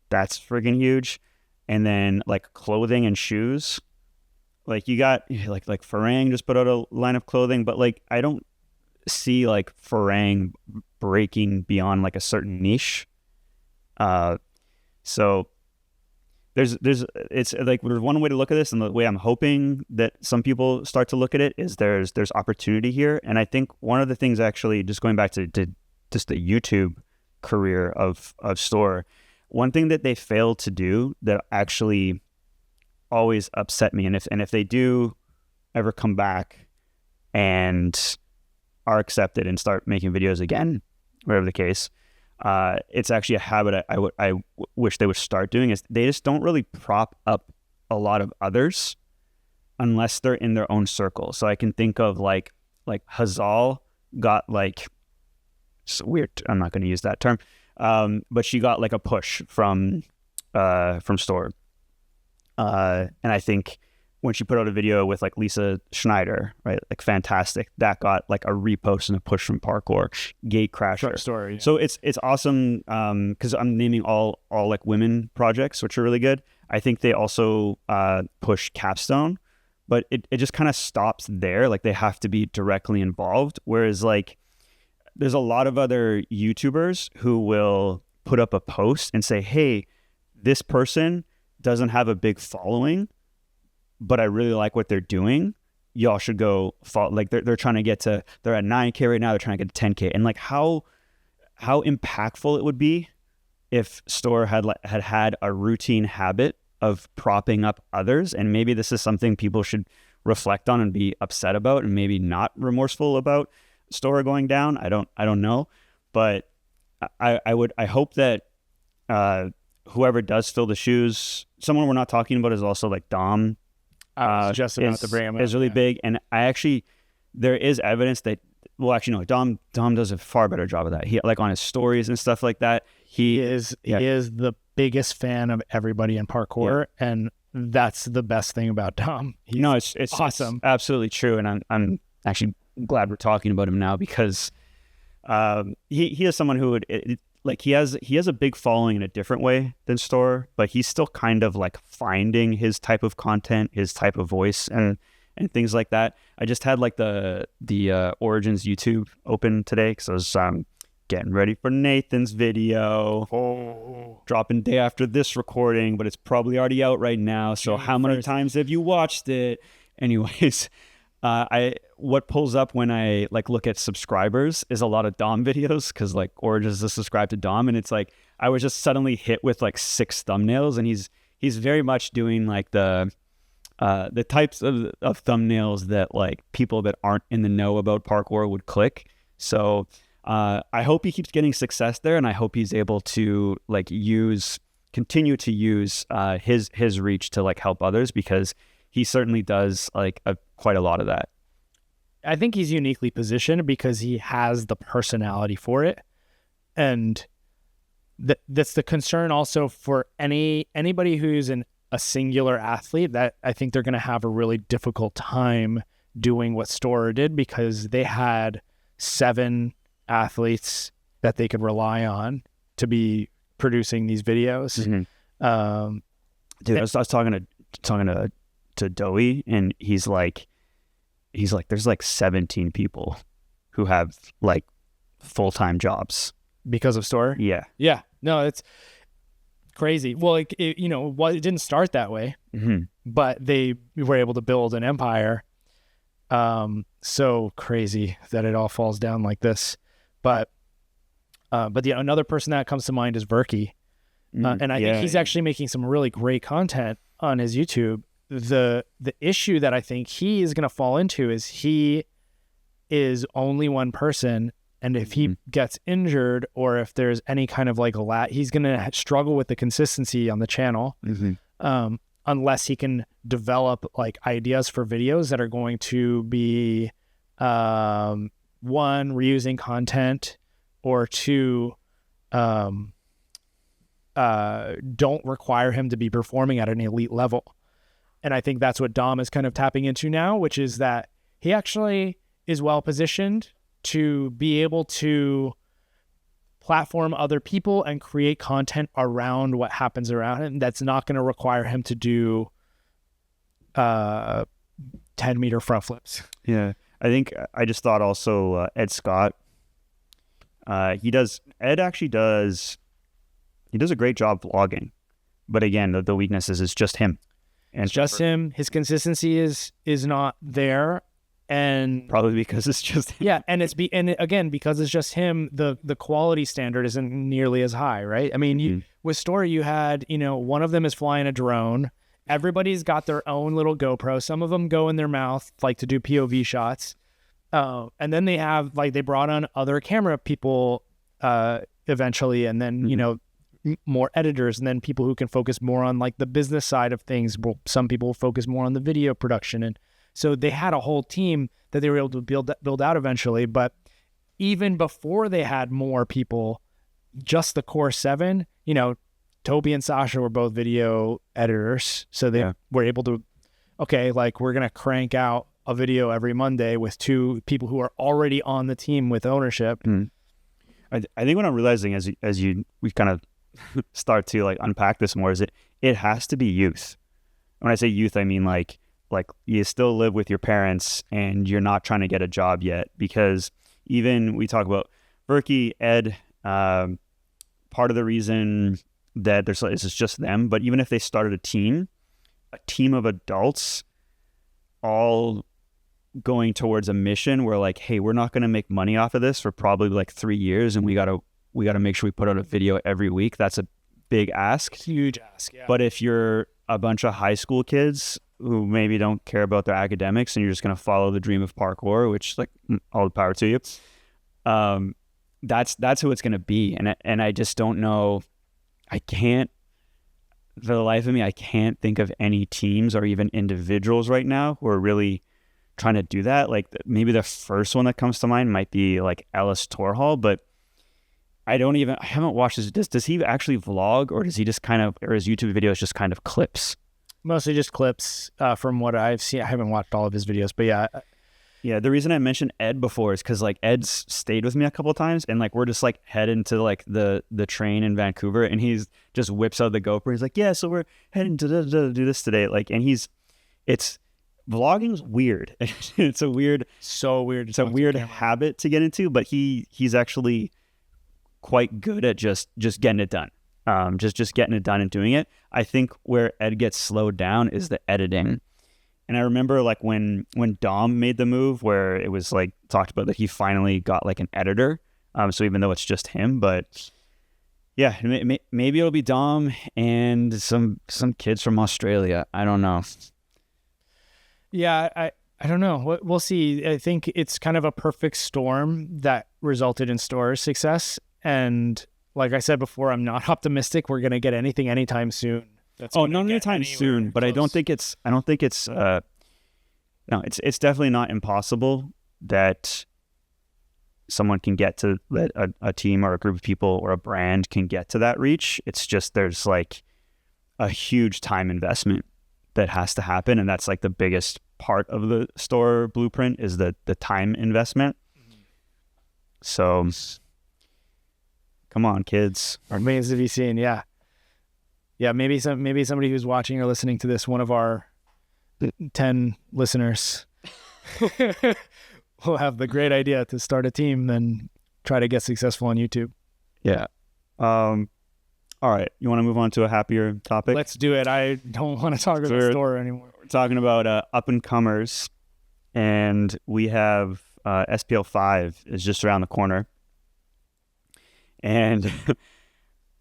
that's freaking huge. And then like clothing and shoes. Like you got like Farang just put out a line of clothing, but like see like Farang breaking beyond like a certain niche. So there's like there's one way to look at this, and the way I'm hoping that some people start to look at it is there's opportunity here. And I think one of the things, actually, just going back to just the YouTube career of Storror, one thing that they failed to do that actually always upset me, and if they do ever come back and are accepted and start making videos again, whatever the case, it's actually a habit I wish they would start doing, is they just don't really prop up a lot of others unless they're in their own circle. So I can think of like Hazal got like, it's weird, I'm not going to use that term, but she got like a push from Storror. And I think when she put out a video with like Lisa Schneider, right, like fantastic, that got like a repost and a push from Parkour, Gatecrasher. Story. Yeah. So it's awesome, because I'm naming all like women projects, which are really good. I think they also push Capstone, but it just kind of stops there. Like they have to be directly involved. Whereas like there's a lot of other YouTubers who will put up a post and say, hey, this person doesn't have a big following, but I really like what they're doing. Y'all should go follow. Like they're trying to get to, they're at 9K right now. They're trying to get to 10K. And like how impactful it would be if Storror had a routine habit of propping up others. And maybe this is something people should reflect on and be upset about, and maybe not remorseful about Storror going down. I don't know, but I hope that whoever does fill the shoes, someone we're not talking about is also like Dom. Just about the Preamble is really big, and there is evidence that, well, actually no, Dom does a far better job of that. He, like on his stories and stuff like that, he is the biggest fan of everybody in parkour, and that's the best thing about Dom. It's awesome. It's absolutely true, and I'm actually glad we're talking about him now, because he is someone who would like he has a big following in a different way than Storror, but he's still kind of like finding his type of content, his type of voice, and things like that. I just had like the Origins YouTube open today because I was getting ready for Nathan's video, dropping day after this recording, but it's probably already out right now. So how many times have you watched it? Anyways, what pulls up when I like look at subscribers is a lot of Dom videos, because like Origins is subscribed to Dom, and it's like I was just suddenly hit with like 6 thumbnails, and he's very much doing like the types of thumbnails that like people that aren't in the know about parkour would click. So I hope he keeps getting success there, and I hope he's able to like continue to use his reach to like help others, because he certainly does like quite a lot of that. I think he's uniquely positioned because he has the personality for it, and that's the concern also for anybody who's a singular athlete, that I think they're going to have a really difficult time doing what Storror did, because they had 7 athletes that they could rely on to be producing these videos. Mm-hmm. Dude, I was talking to Doey, and he's like there's like 17 people who have like full-time jobs because of Storror. Yeah. No, it's crazy. Well, it didn't start that way, mm-hmm. but they were able to build an empire. So crazy that it all falls down like this. But another person that comes to mind is Verky. And I think he's actually making some really great content on his YouTube. The issue that I think he is going to fall into is he is only one person, and if he gets injured, or if there's any kind of like he's going to struggle with the consistency on the channel, unless he can develop like ideas for videos that are going to be 1, reusing content, or 2, don't require him to be performing at an elite level. And I think that's what Dom is kind of tapping into now, which is that he actually is well positioned to be able to platform other people and create content around what happens around him. That's not going to require him to do 10-meter front flips. Yeah. I think I just thought also Ed Scott. Ed actually does. He does a great job vlogging, but again, the weakness is it's just him. And it's just him. His consistency is not there, and probably because it's just him. Yeah, and again because it's just him. The quality standard isn't nearly as high, right? I mean, with Storror, you had one of them is flying a drone. Everybody's got their own little GoPro. Some of them go in their mouth, like to do POV shots, and then they have they brought on other camera people eventually, and then more editors, and then people who can focus more on the business side of things. Some people will focus more on the video production, and so they had a whole team that they were able to build out eventually. But even before they had more people, just the core 7, Toby and Sasha were both video editors, so they were able to we're gonna crank out a video every Monday with 2 people who are already on the team with ownership. I think what I'm realizing we kind of start to unpack this more is it has to be youth. When I say youth, I mean like you still live with your parents and you're not trying to get a job yet, because even we talk about Berkey, Ed, part of the reason that it's just them, but even if they started a team of adults all going towards a mission where hey, we're not going to make money off of this for probably 3 years, and we got to make sure we put out a video every week. That's a big ask. Huge ask, yeah. But if you're a bunch of high school kids who maybe don't care about their academics and you're just going to follow the dream of parkour, which all the power to you, that's who it's going to be. And I just don't know. I can't, for the life of me, I can't think of any teams or even individuals right now who are really trying to do that. Maybe the first one that comes to mind might be Ellis Torhall, but I haven't watched his. Does he actually vlog, or does he just or his YouTube videos just kind of clips? Mostly just clips from what I've seen. I haven't watched all of his videos, but yeah. Yeah, the reason I mentioned Ed before is because Ed's stayed with me a couple of times, and we're just heading to the train in Vancouver, and he's just whips out the GoPro. He's yeah, so we're heading to do this today. It's vlogging's weird. It's a weird habit to get into, but he's actually quite good at just getting it done. Just getting it done and doing it. I think where Ed gets slowed down is the editing. And I remember when Dom made the move where it was talked about that he finally got an editor. So even though it's just him, but yeah, maybe it'll be Dom and some kids from Australia. I don't know. Yeah, I don't know. We'll see. I think it's kind of a perfect storm that resulted in Storror's success. And like I said before, I'm not optimistic we're going to get anything anytime soon. Not anytime soon, but close. I don't think it's no, it's definitely not impossible that someone can get to a team or a group of people or a brand can get to that reach. It's just there's a huge time investment that has to happen, and that's the biggest part of the Storror blueprint is the time investment. So come on, kids. Remains to be seen. Yeah. Maybe somebody who's watching or listening to this, one of our 10 listeners, will have the great idea to start a team and try to get successful on YouTube. Yeah. All right. You want to move on to a happier topic? Let's do it. I don't want to talk about Storror anymore. We're talking about up and comers, and we have SPL 5 is just around the corner, and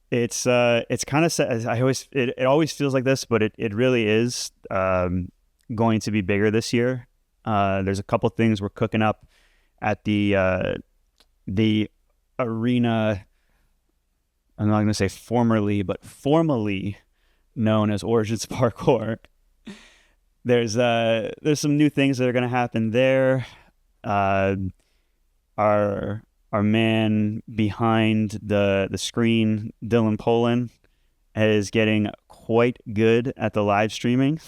it's kind of it always feels like this, but it really is going to be bigger this year. There's a couple things we're cooking up at the arena. I'm not going to say formerly, but formally known as Origins Parkour. There's some new things that are going to happen there. Our man behind the screen, Dylan Poland, is getting quite good at the live streaming.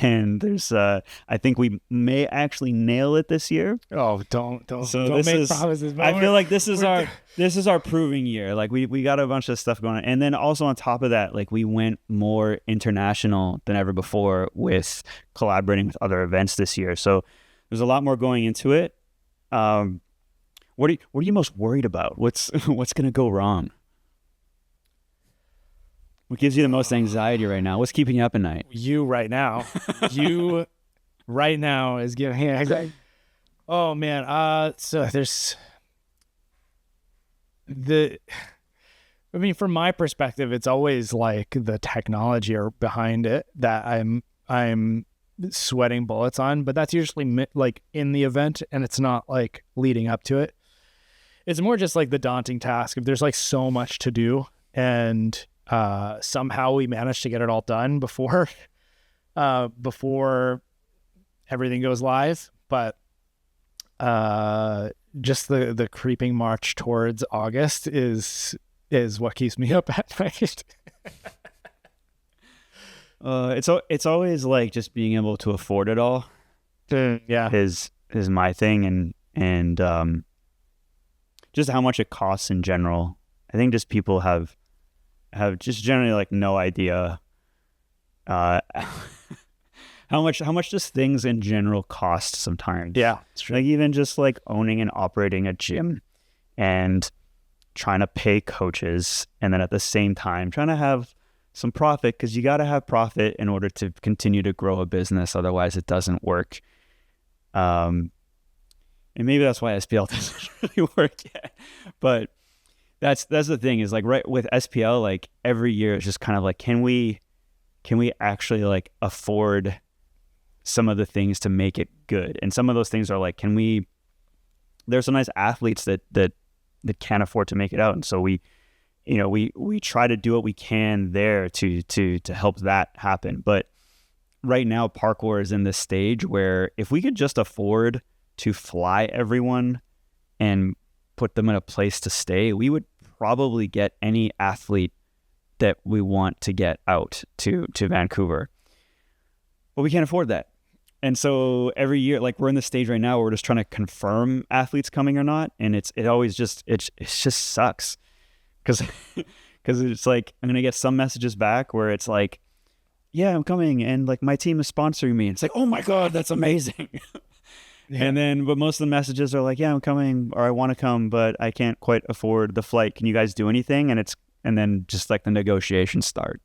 And there's I think we may actually nail it this year. Oh, don't make promises. I feel like this is our proving year. We got a bunch of stuff going on. And then also on top of that, we went more international than ever before with collaborating with other events this year. So There's a lot more going into it. What are you most worried about? What's going to go wrong? What gives you the most anxiety right now? What's keeping you up at night? You right now is giving me anxiety. Oh man. So there's from my perspective, it's always like the technology or behind it that I'm sweating bullets on, but that's usually like in the event, and it's not like leading up to it. It's more just like the daunting task if there's like so much to do, and somehow we managed to get it all done before everything goes live. But just the creeping march towards August is what keeps me up at night. It's always like just being able to afford it all. Yeah, is my thing, and just how much it costs in general. I think just people have just generally like no idea how much just things in general cost sometimes. Yeah, it's true. Like even just like owning and operating a gym and trying to pay coaches, and then at the same time trying to have some profit, because you got to have profit in order to continue to grow a business. Otherwise it doesn't work. And maybe that's why SPL doesn't really work yet. But that's the thing is like right with SPL, like every year it's just kind of like, can we actually like afford some of the things to make it good? And some of those things are like, there's some nice athletes that can't afford to make it out. And so we try to do what we can there to help that happen. But right now, parkour is in this stage where if we could just afford to fly everyone and put them in a place to stay, we would probably get any athlete that we want to get out to Vancouver. But we can't afford that. And so every year, like we're in the stage right now where we're just trying to confirm athletes coming or not. And it just sucks. Because it's like, I'm going to get some messages back where it's like, yeah, I'm coming, and like my team is sponsoring me. And it's like, oh my God, that's amazing. Yeah. And then, but most of the messages are like, yeah, I'm coming, or I want to come, but I can't quite afford the flight. Can you guys do anything? And then just like the negotiations start,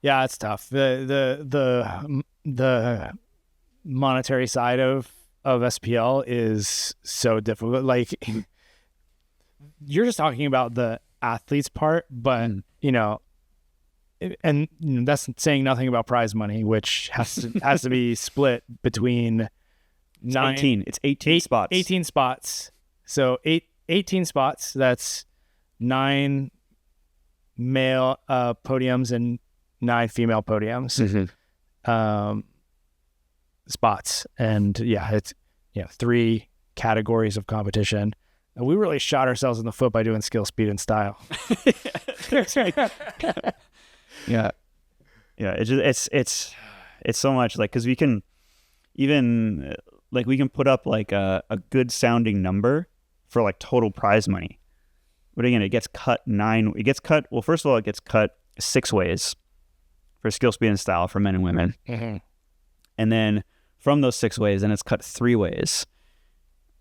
Yeah, it's tough. The monetary side of SPL is so difficult. Like you're just talking about the athletes part, but and that's saying nothing about prize money, which has to be split between It's 18 spots. 18 spots. So 18 spots. That's 9 male podiums and 9 female podiums. Mm-hmm. Spots, and it's 3 categories of competition. And we really shot ourselves in the foot by doing skill, speed, and style. Yeah. It's so much like, because we can even like we can put up like a good sounding number for like total prize money, but again, it gets cut 6 ways for skill, speed, and style for men and women. Mm-hmm. And then from those 6 ways, then it's cut 3 ways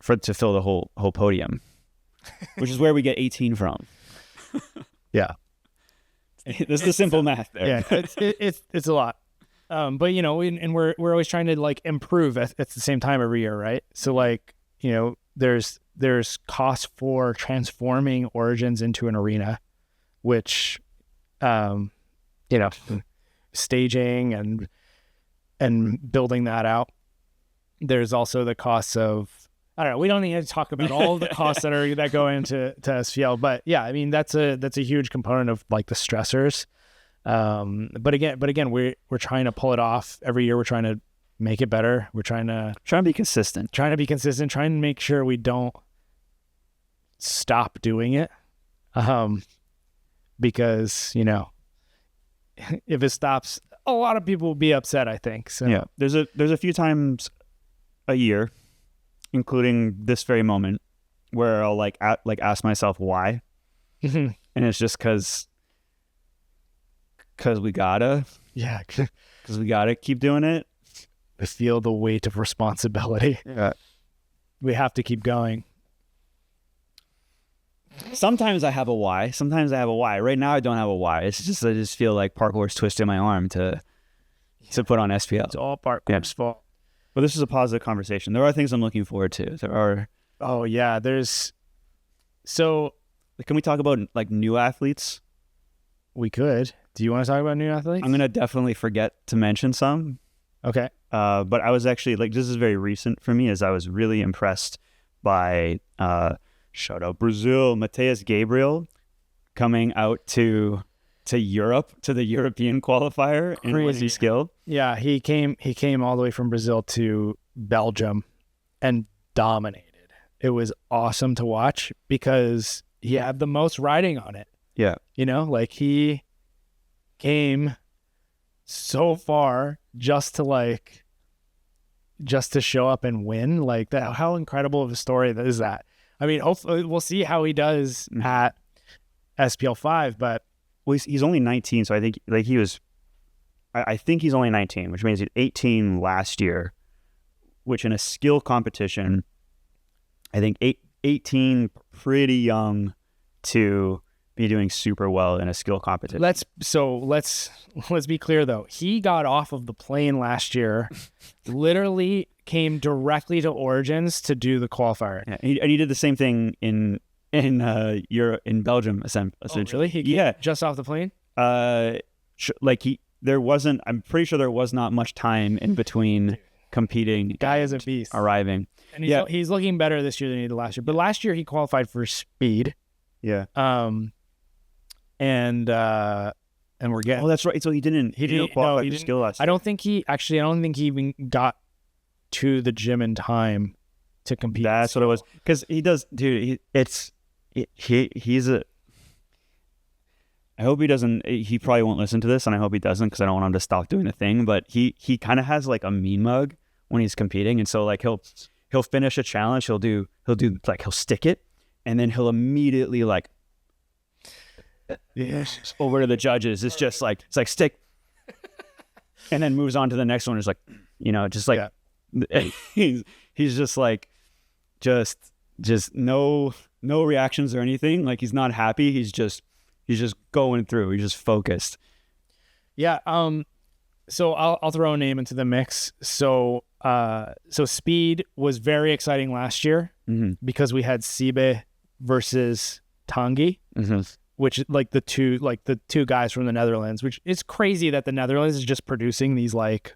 to fill the whole podium, which is where we get 18 from. Yeah. This is the simple math there. Yeah, it's a lot. But and we're always trying to like improve at the same time every year, right? So like, there's cost for transforming Origins into an arena, which staging and building that out. There's also the costs of, I don't know, we don't need to talk about all the costs that go into SPL, but yeah, I mean that's a huge component of like the stressors. But again, we're trying to pull it off every year. We're trying to make it better. We're trying to be consistent. Trying to make sure we don't stop doing it. Because if it stops, a lot of people will be upset, I think. So yeah, there's a few times a year, including this very moment, where I'll ask myself why. Mm-hmm. And it's just because we gotta. Yeah. Because we gotta keep doing it. feel the weight of responsibility. Yeah. We have to keep going. Sometimes I have a why. Sometimes I have a why. Right now I don't have a why. It's just I just feel like parkour's twisting my arm to put on SPL. It's all parkour's fault. But this is a positive conversation. There are things I'm looking forward to. There are. Oh yeah, there's. So can we talk about like new athletes? We could. Do you want to talk about new athletes? I'm gonna definitely forget to mention some. Okay. But I was actually like, this is very recent for me, as I was really impressed by shout out Brazil, Mateus Gabriel coming out to Europe, to the European qualifier. Crazy. And was he skilled? Yeah, he came all the way from Brazil to Belgium and dominated. It was awesome to watch because he had the most riding on it. Yeah. You know, like he came so far just to show up and win. Like that, how incredible of a story is that? I mean, hopefully we'll see how he does at SPL 5, but well, he's only 19, so I think like he was. I think he's only 19, which means he's 18 last year, which in a skill competition, I think 18 pretty young to be doing super well in a skill competition. Let's be clear though. He got off of the plane last year, literally came directly to Origins to do the qualifier. Yeah, and he did the same thing in Europe, in Belgium, essentially. Oh, really? He came just off the plane? I'm pretty sure there was not much time in between competing. Guy is a beast. Arriving. And he's looking better this year than he did last year. But last year he qualified for speed. Yeah. And we're getting. Oh, that's right. So he didn't qualify for skill last year. I don't think he even got to the gym in time to compete. That's what it was. Because he does, dude. He's a. I hope he doesn't. He probably won't listen to this, and I hope he doesn't, because I don't want him to stop doing the thing. But he kind of has like a mean mug when he's competing, and so like he'll finish a challenge. He'll do like he'll stick it, and then he'll immediately like. Yes. Over to the judges. It's just like stick, and then moves on to the next one. It's like, just like he's just like just no reactions or anything. Like he's not happy. He's just going through. He's just focused. Yeah. So I'll throw a name into the mix. So speed was very exciting last year because we had Sibe versus Tanguy. Mm-hmm. Which like the two guys from the Netherlands, which is crazy that the Netherlands is just producing these like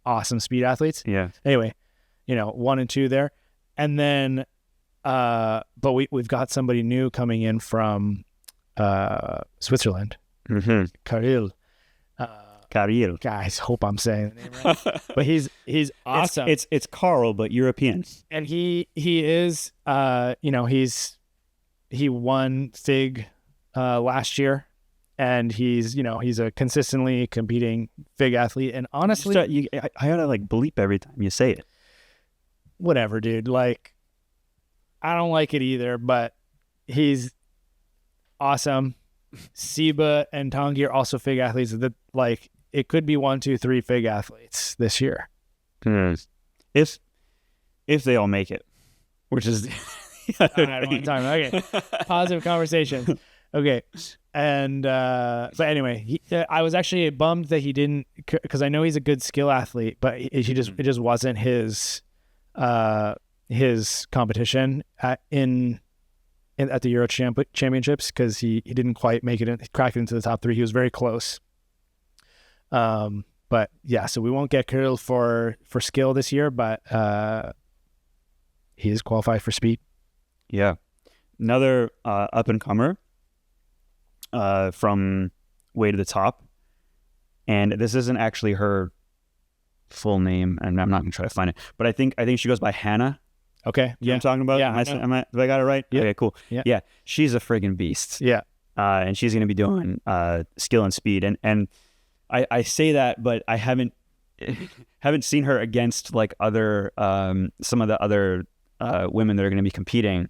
awesome speed athletes. Yeah. Anyway, 1 and 2 there. And then, but we've got somebody new coming in from Switzerland. Mm-hmm. Karil. Guys, hope I'm saying the name right. But he's awesome. It's Carl, but European. And he is, he won FIG last year, and he's a consistently competing FIG athlete. And honestly, I gotta like bleep every time you say it. Whatever, dude. Like, I don't like it either, but he's awesome. Siba and Tanguy are also FIG athletes. That like it could be 1, 2, 3 FIG athletes this year. If they all make it, which is. I don't want time. Okay, positive conversation. Okay, and but anyway, I was actually bummed that he didn't, because I know he's a good skill athlete, but it just wasn't his competition at the Euro Championships, because he didn't quite make it crack it into the top 3. He was very close. But yeah, so we won't get Kirill for skill this year, but he is qualified for speed. Yeah. Another up-and-comer from Way to the Top. And this isn't actually her full name, and I'm not going to try to find it. But I think she goes by Hannah. Okay. You know what I'm talking about? Yeah. Do I got it right? Yeah. Okay, cool. Yeah. She's a friggin' beast. Yeah. And she's going to be doing skill and speed. And I say that, but I haven't seen her against like other some of the other women that are going to be competing.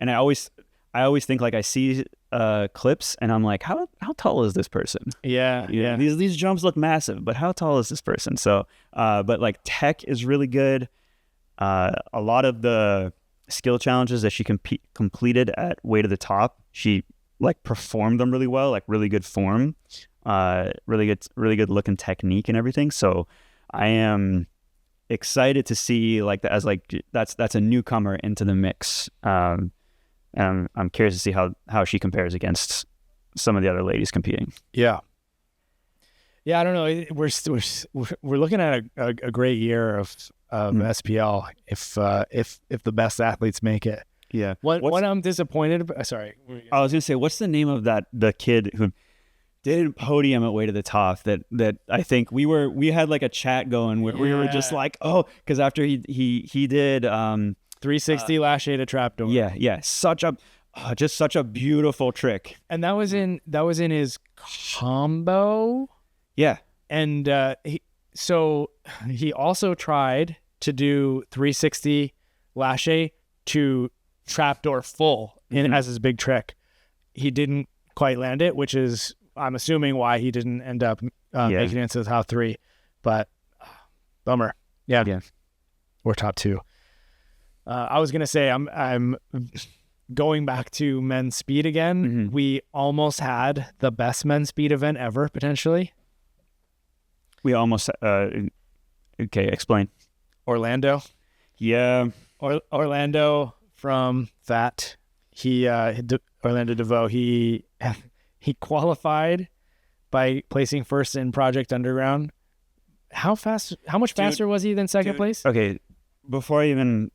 And I always think like I see clips, and I'm like, how tall is this person? Yeah. These jumps look massive, but how tall is this person? So, but like tech is really good. A lot of the skill challenges that she completed at Way to the Top, she like performed them really well, like really good form, really good look and technique and everything. So I am excited to see like that, as like that's a newcomer into the mix. And I'm curious to see how she compares against some of the other ladies competing. Yeah. I don't know. We're looking at a great year of SPL if the best athletes make it. Yeah. What I'm disappointed. Sorry. I was gonna say, what's the name of the kid who didn't podium at Way to the Top? That I think we had like a chat going where we were just like, oh, because after he did 360 lache to trapdoor. Yeah. Such a beautiful trick. And that was in his combo. Yeah. And he also tried to do 360 lache to trapdoor full as his big trick. He didn't quite land it, which is, I'm assuming, why he didn't end up making it into the top 3. But bummer. Yeah. Or top 2. I was gonna say I'm going back to men's speed again. Mm-hmm. We almost had the best men's speed event ever, potentially. We almost okay, explain. Orlando. Yeah. Orlando from that. Orlando DeVoe, he qualified by placing first in Project Underground. How much faster was he than second place? Okay, before I even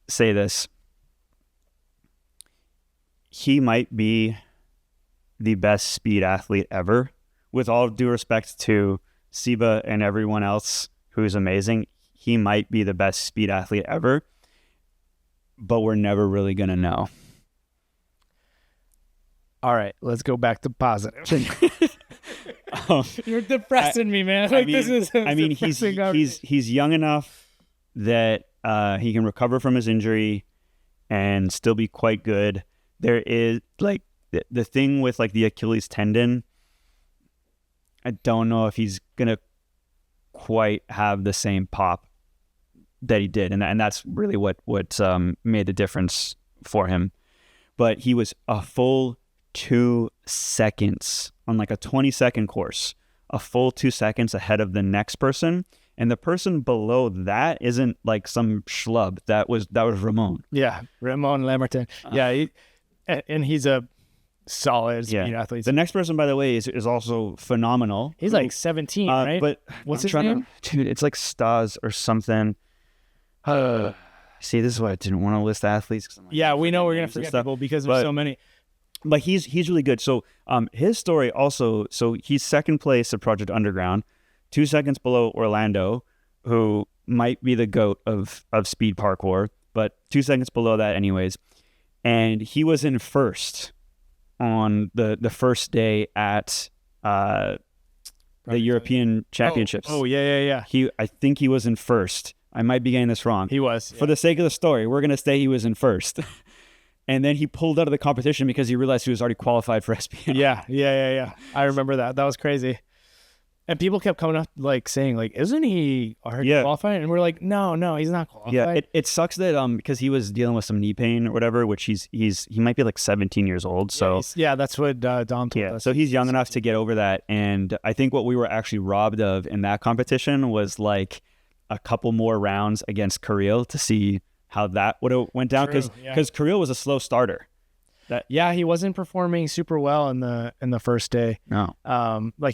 say this, he might be the best speed athlete ever. With all due respect to Siba and everyone else who's amazing, he might be the best speed athlete ever, but we're never really going to know. All right, let's go back to positive. You're depressing me, man. He's young enough that he can recover from his injury and still be quite good. There is like the thing with like the Achilles tendon. I don't know if he's gonna quite have the same pop that he did, and that's really what made the difference for him. But he was a full 2 seconds on like a 20-second course, a full 2 seconds ahead of the next person, and the person below that isn't like some schlub. That was Ramon. Yeah, Ramon Lamerton. And he's a solid speed athlete. The next person, by the way, is also phenomenal. He's like 17, right? But what's his name? Dude, it's like Stas or something. See, this is why I didn't want to list athletes. Like, we know we're gonna forget people because there's so many. But he's really good. So his story also. So he's second place at Project Underground, 2 seconds below Orlando, who might be the GOAT of speed parkour, but 2 seconds below that anyways. And he was in first on the first day at the European Championships. Oh yeah. I think he was in first. I might be getting this wrong. He was. For the sake of the story, we're going to say he was in first. And then he pulled out of the competition because he realized he was already qualified for SPL. Yeah. I remember that. That was crazy. And people kept coming up like saying like, isn't he already qualified? And we're like, no, he's not qualified. Yeah, it sucks that because he was dealing with some knee pain or whatever, which he might be like 17 years old. So that's what Dom told us. So he's young enough to get over that. And I think what we were actually robbed of in that competition was like a couple more rounds against Kirill to see how that would have went down, because Kirill was a slow starter. He wasn't performing super well in the first day. No.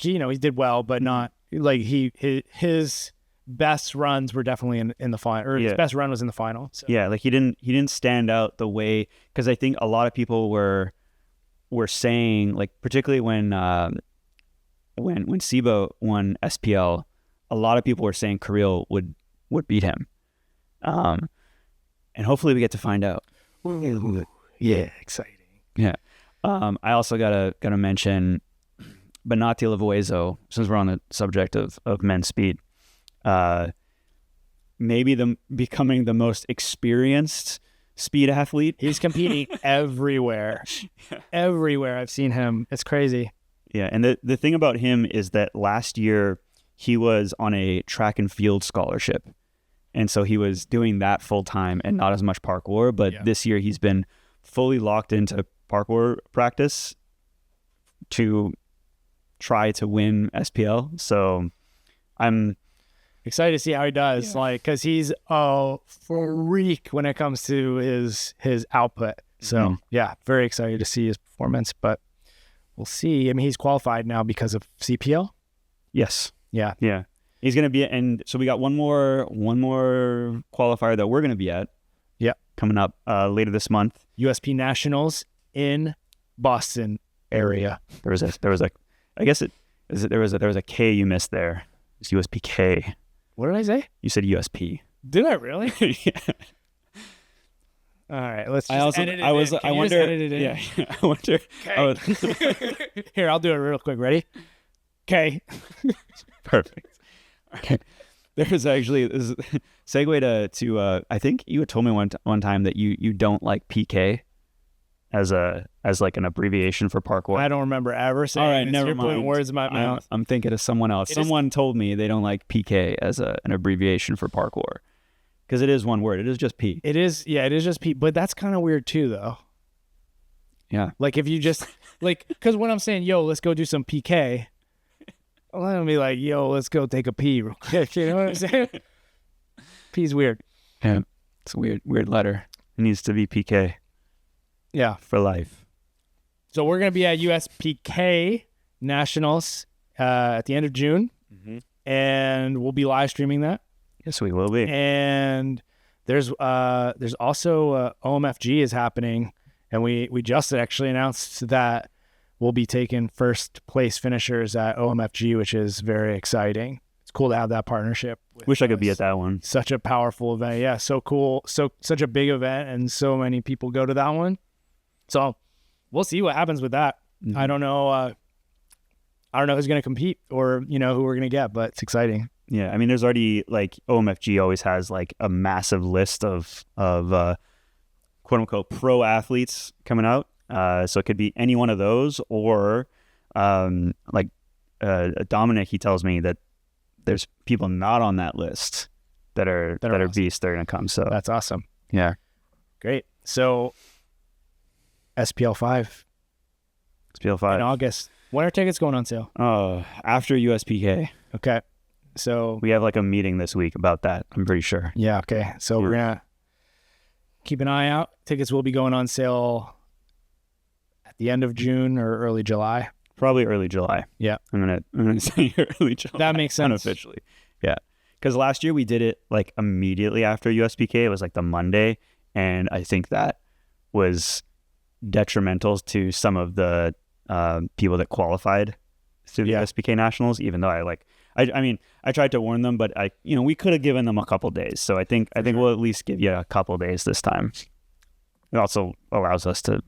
He did well, but not like his best runs were definitely in the final, or his best run was in the final. So. Yeah, like he didn't stand out the way, because I think a lot of people were saying, like, particularly when Siba won SPL, a lot of people were saying Kirill would beat him. And hopefully we get to find out. Yeah, exciting. Yeah. I also gotta mention Benatti Lavoiso, since we're on the subject of men's speed. Maybe becoming the most experienced speed athlete. He's competing everywhere. Everywhere I've seen him. It's crazy. Yeah, and the thing about him is that last year he was on a track and field scholarship. And so he was doing that full time and not as much parkour. But this year he's been fully locked into parkour practice to try to win SPL. So I'm excited to see how he does. Like, because he's a freak when it comes to his output. So yeah, very excited to see his performance. But we'll see. I mean, he's qualified now because of CPL. Yes. Yeah. Yeah. He's going to be, and so we got one more qualifier that we're going to be at. Yeah. Coming up later this month. USP Nationals in Boston area. There was a I guess there was a K you missed there. It's USPK. What did I say? You said USP. Did I really? Yeah. All right, let's just edit it in. I wonder. Yeah, I wonder. Here, I'll do it real quick. Ready? Okay. Perfect. Okay. There's actually this segue to I think you had told me one time that you don't like PK as like an abbreviation for parkour. I don't remember ever saying. All right, never You're mind. putting words in my mouth. I'm thinking of someone else. Someone told me they don't like PK as an abbreviation for parkour because it is one word. It is just P. It is. Yeah, it is just P. But that's kind of weird too, though. Yeah. Like if you just like, because when I'm saying, yo, let's go do some PK, I'm gonna be like, yo, let's go take a pee real quick. You know what I'm saying? P's weird. Yeah. It's a weird letter. It needs to be PK. Yeah. For life. So we're going to be at USPK Nationals at the end of June. And we'll be live streaming that. Yes, we will be. And there's also OMFG is happening. And we just actually announced that we'll be taking first place finishers at OMFG, which is very exciting. It's cool to have that partnership. Wish I could be at that one. Such a powerful event. Yeah, so cool. Such a big event, and so many people go to that one. So we'll see what happens with that. I don't know. I don't know who's going to compete or, who we're going to get, but it's exciting. Yeah. I mean, there's already like OMFG always has like a massive list of quote unquote pro athletes coming out. So it could be any one of those or like Dominic, he tells me that there's people not on that list that are awesome. Beasts. They're going to come. So that's awesome. Yeah. Great. So SPL 5 in August. When are tickets going on sale? After USPK. Okay. So we have like a meeting this week about that. I'm pretty sure. Yeah. Okay. So we're going to keep an eye out. Tickets will be going on sale at the end of June or early July. Probably early July. Yeah. I'm gonna say early July. That makes sense. Unofficially. Yeah. Because last year we did it like immediately after USPK. It was like the Monday. And I think that was detrimental to some of the people that qualified through the USPK Nationals, even though I mean, I tried to warn them, but we could have given them a couple days. So I think we'll at least give you a couple days this time. It also allows us to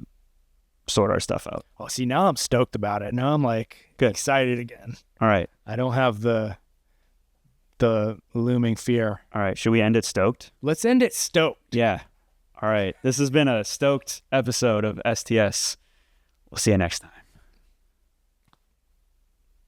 sort our stuff out. Well, see, now I'm stoked about it. Now I'm like excited again. All right. I don't have the looming fear. All right. Should we end it stoked? Let's end it stoked. Yeah. All right. This has been a stoked episode of STS. We'll see you next time.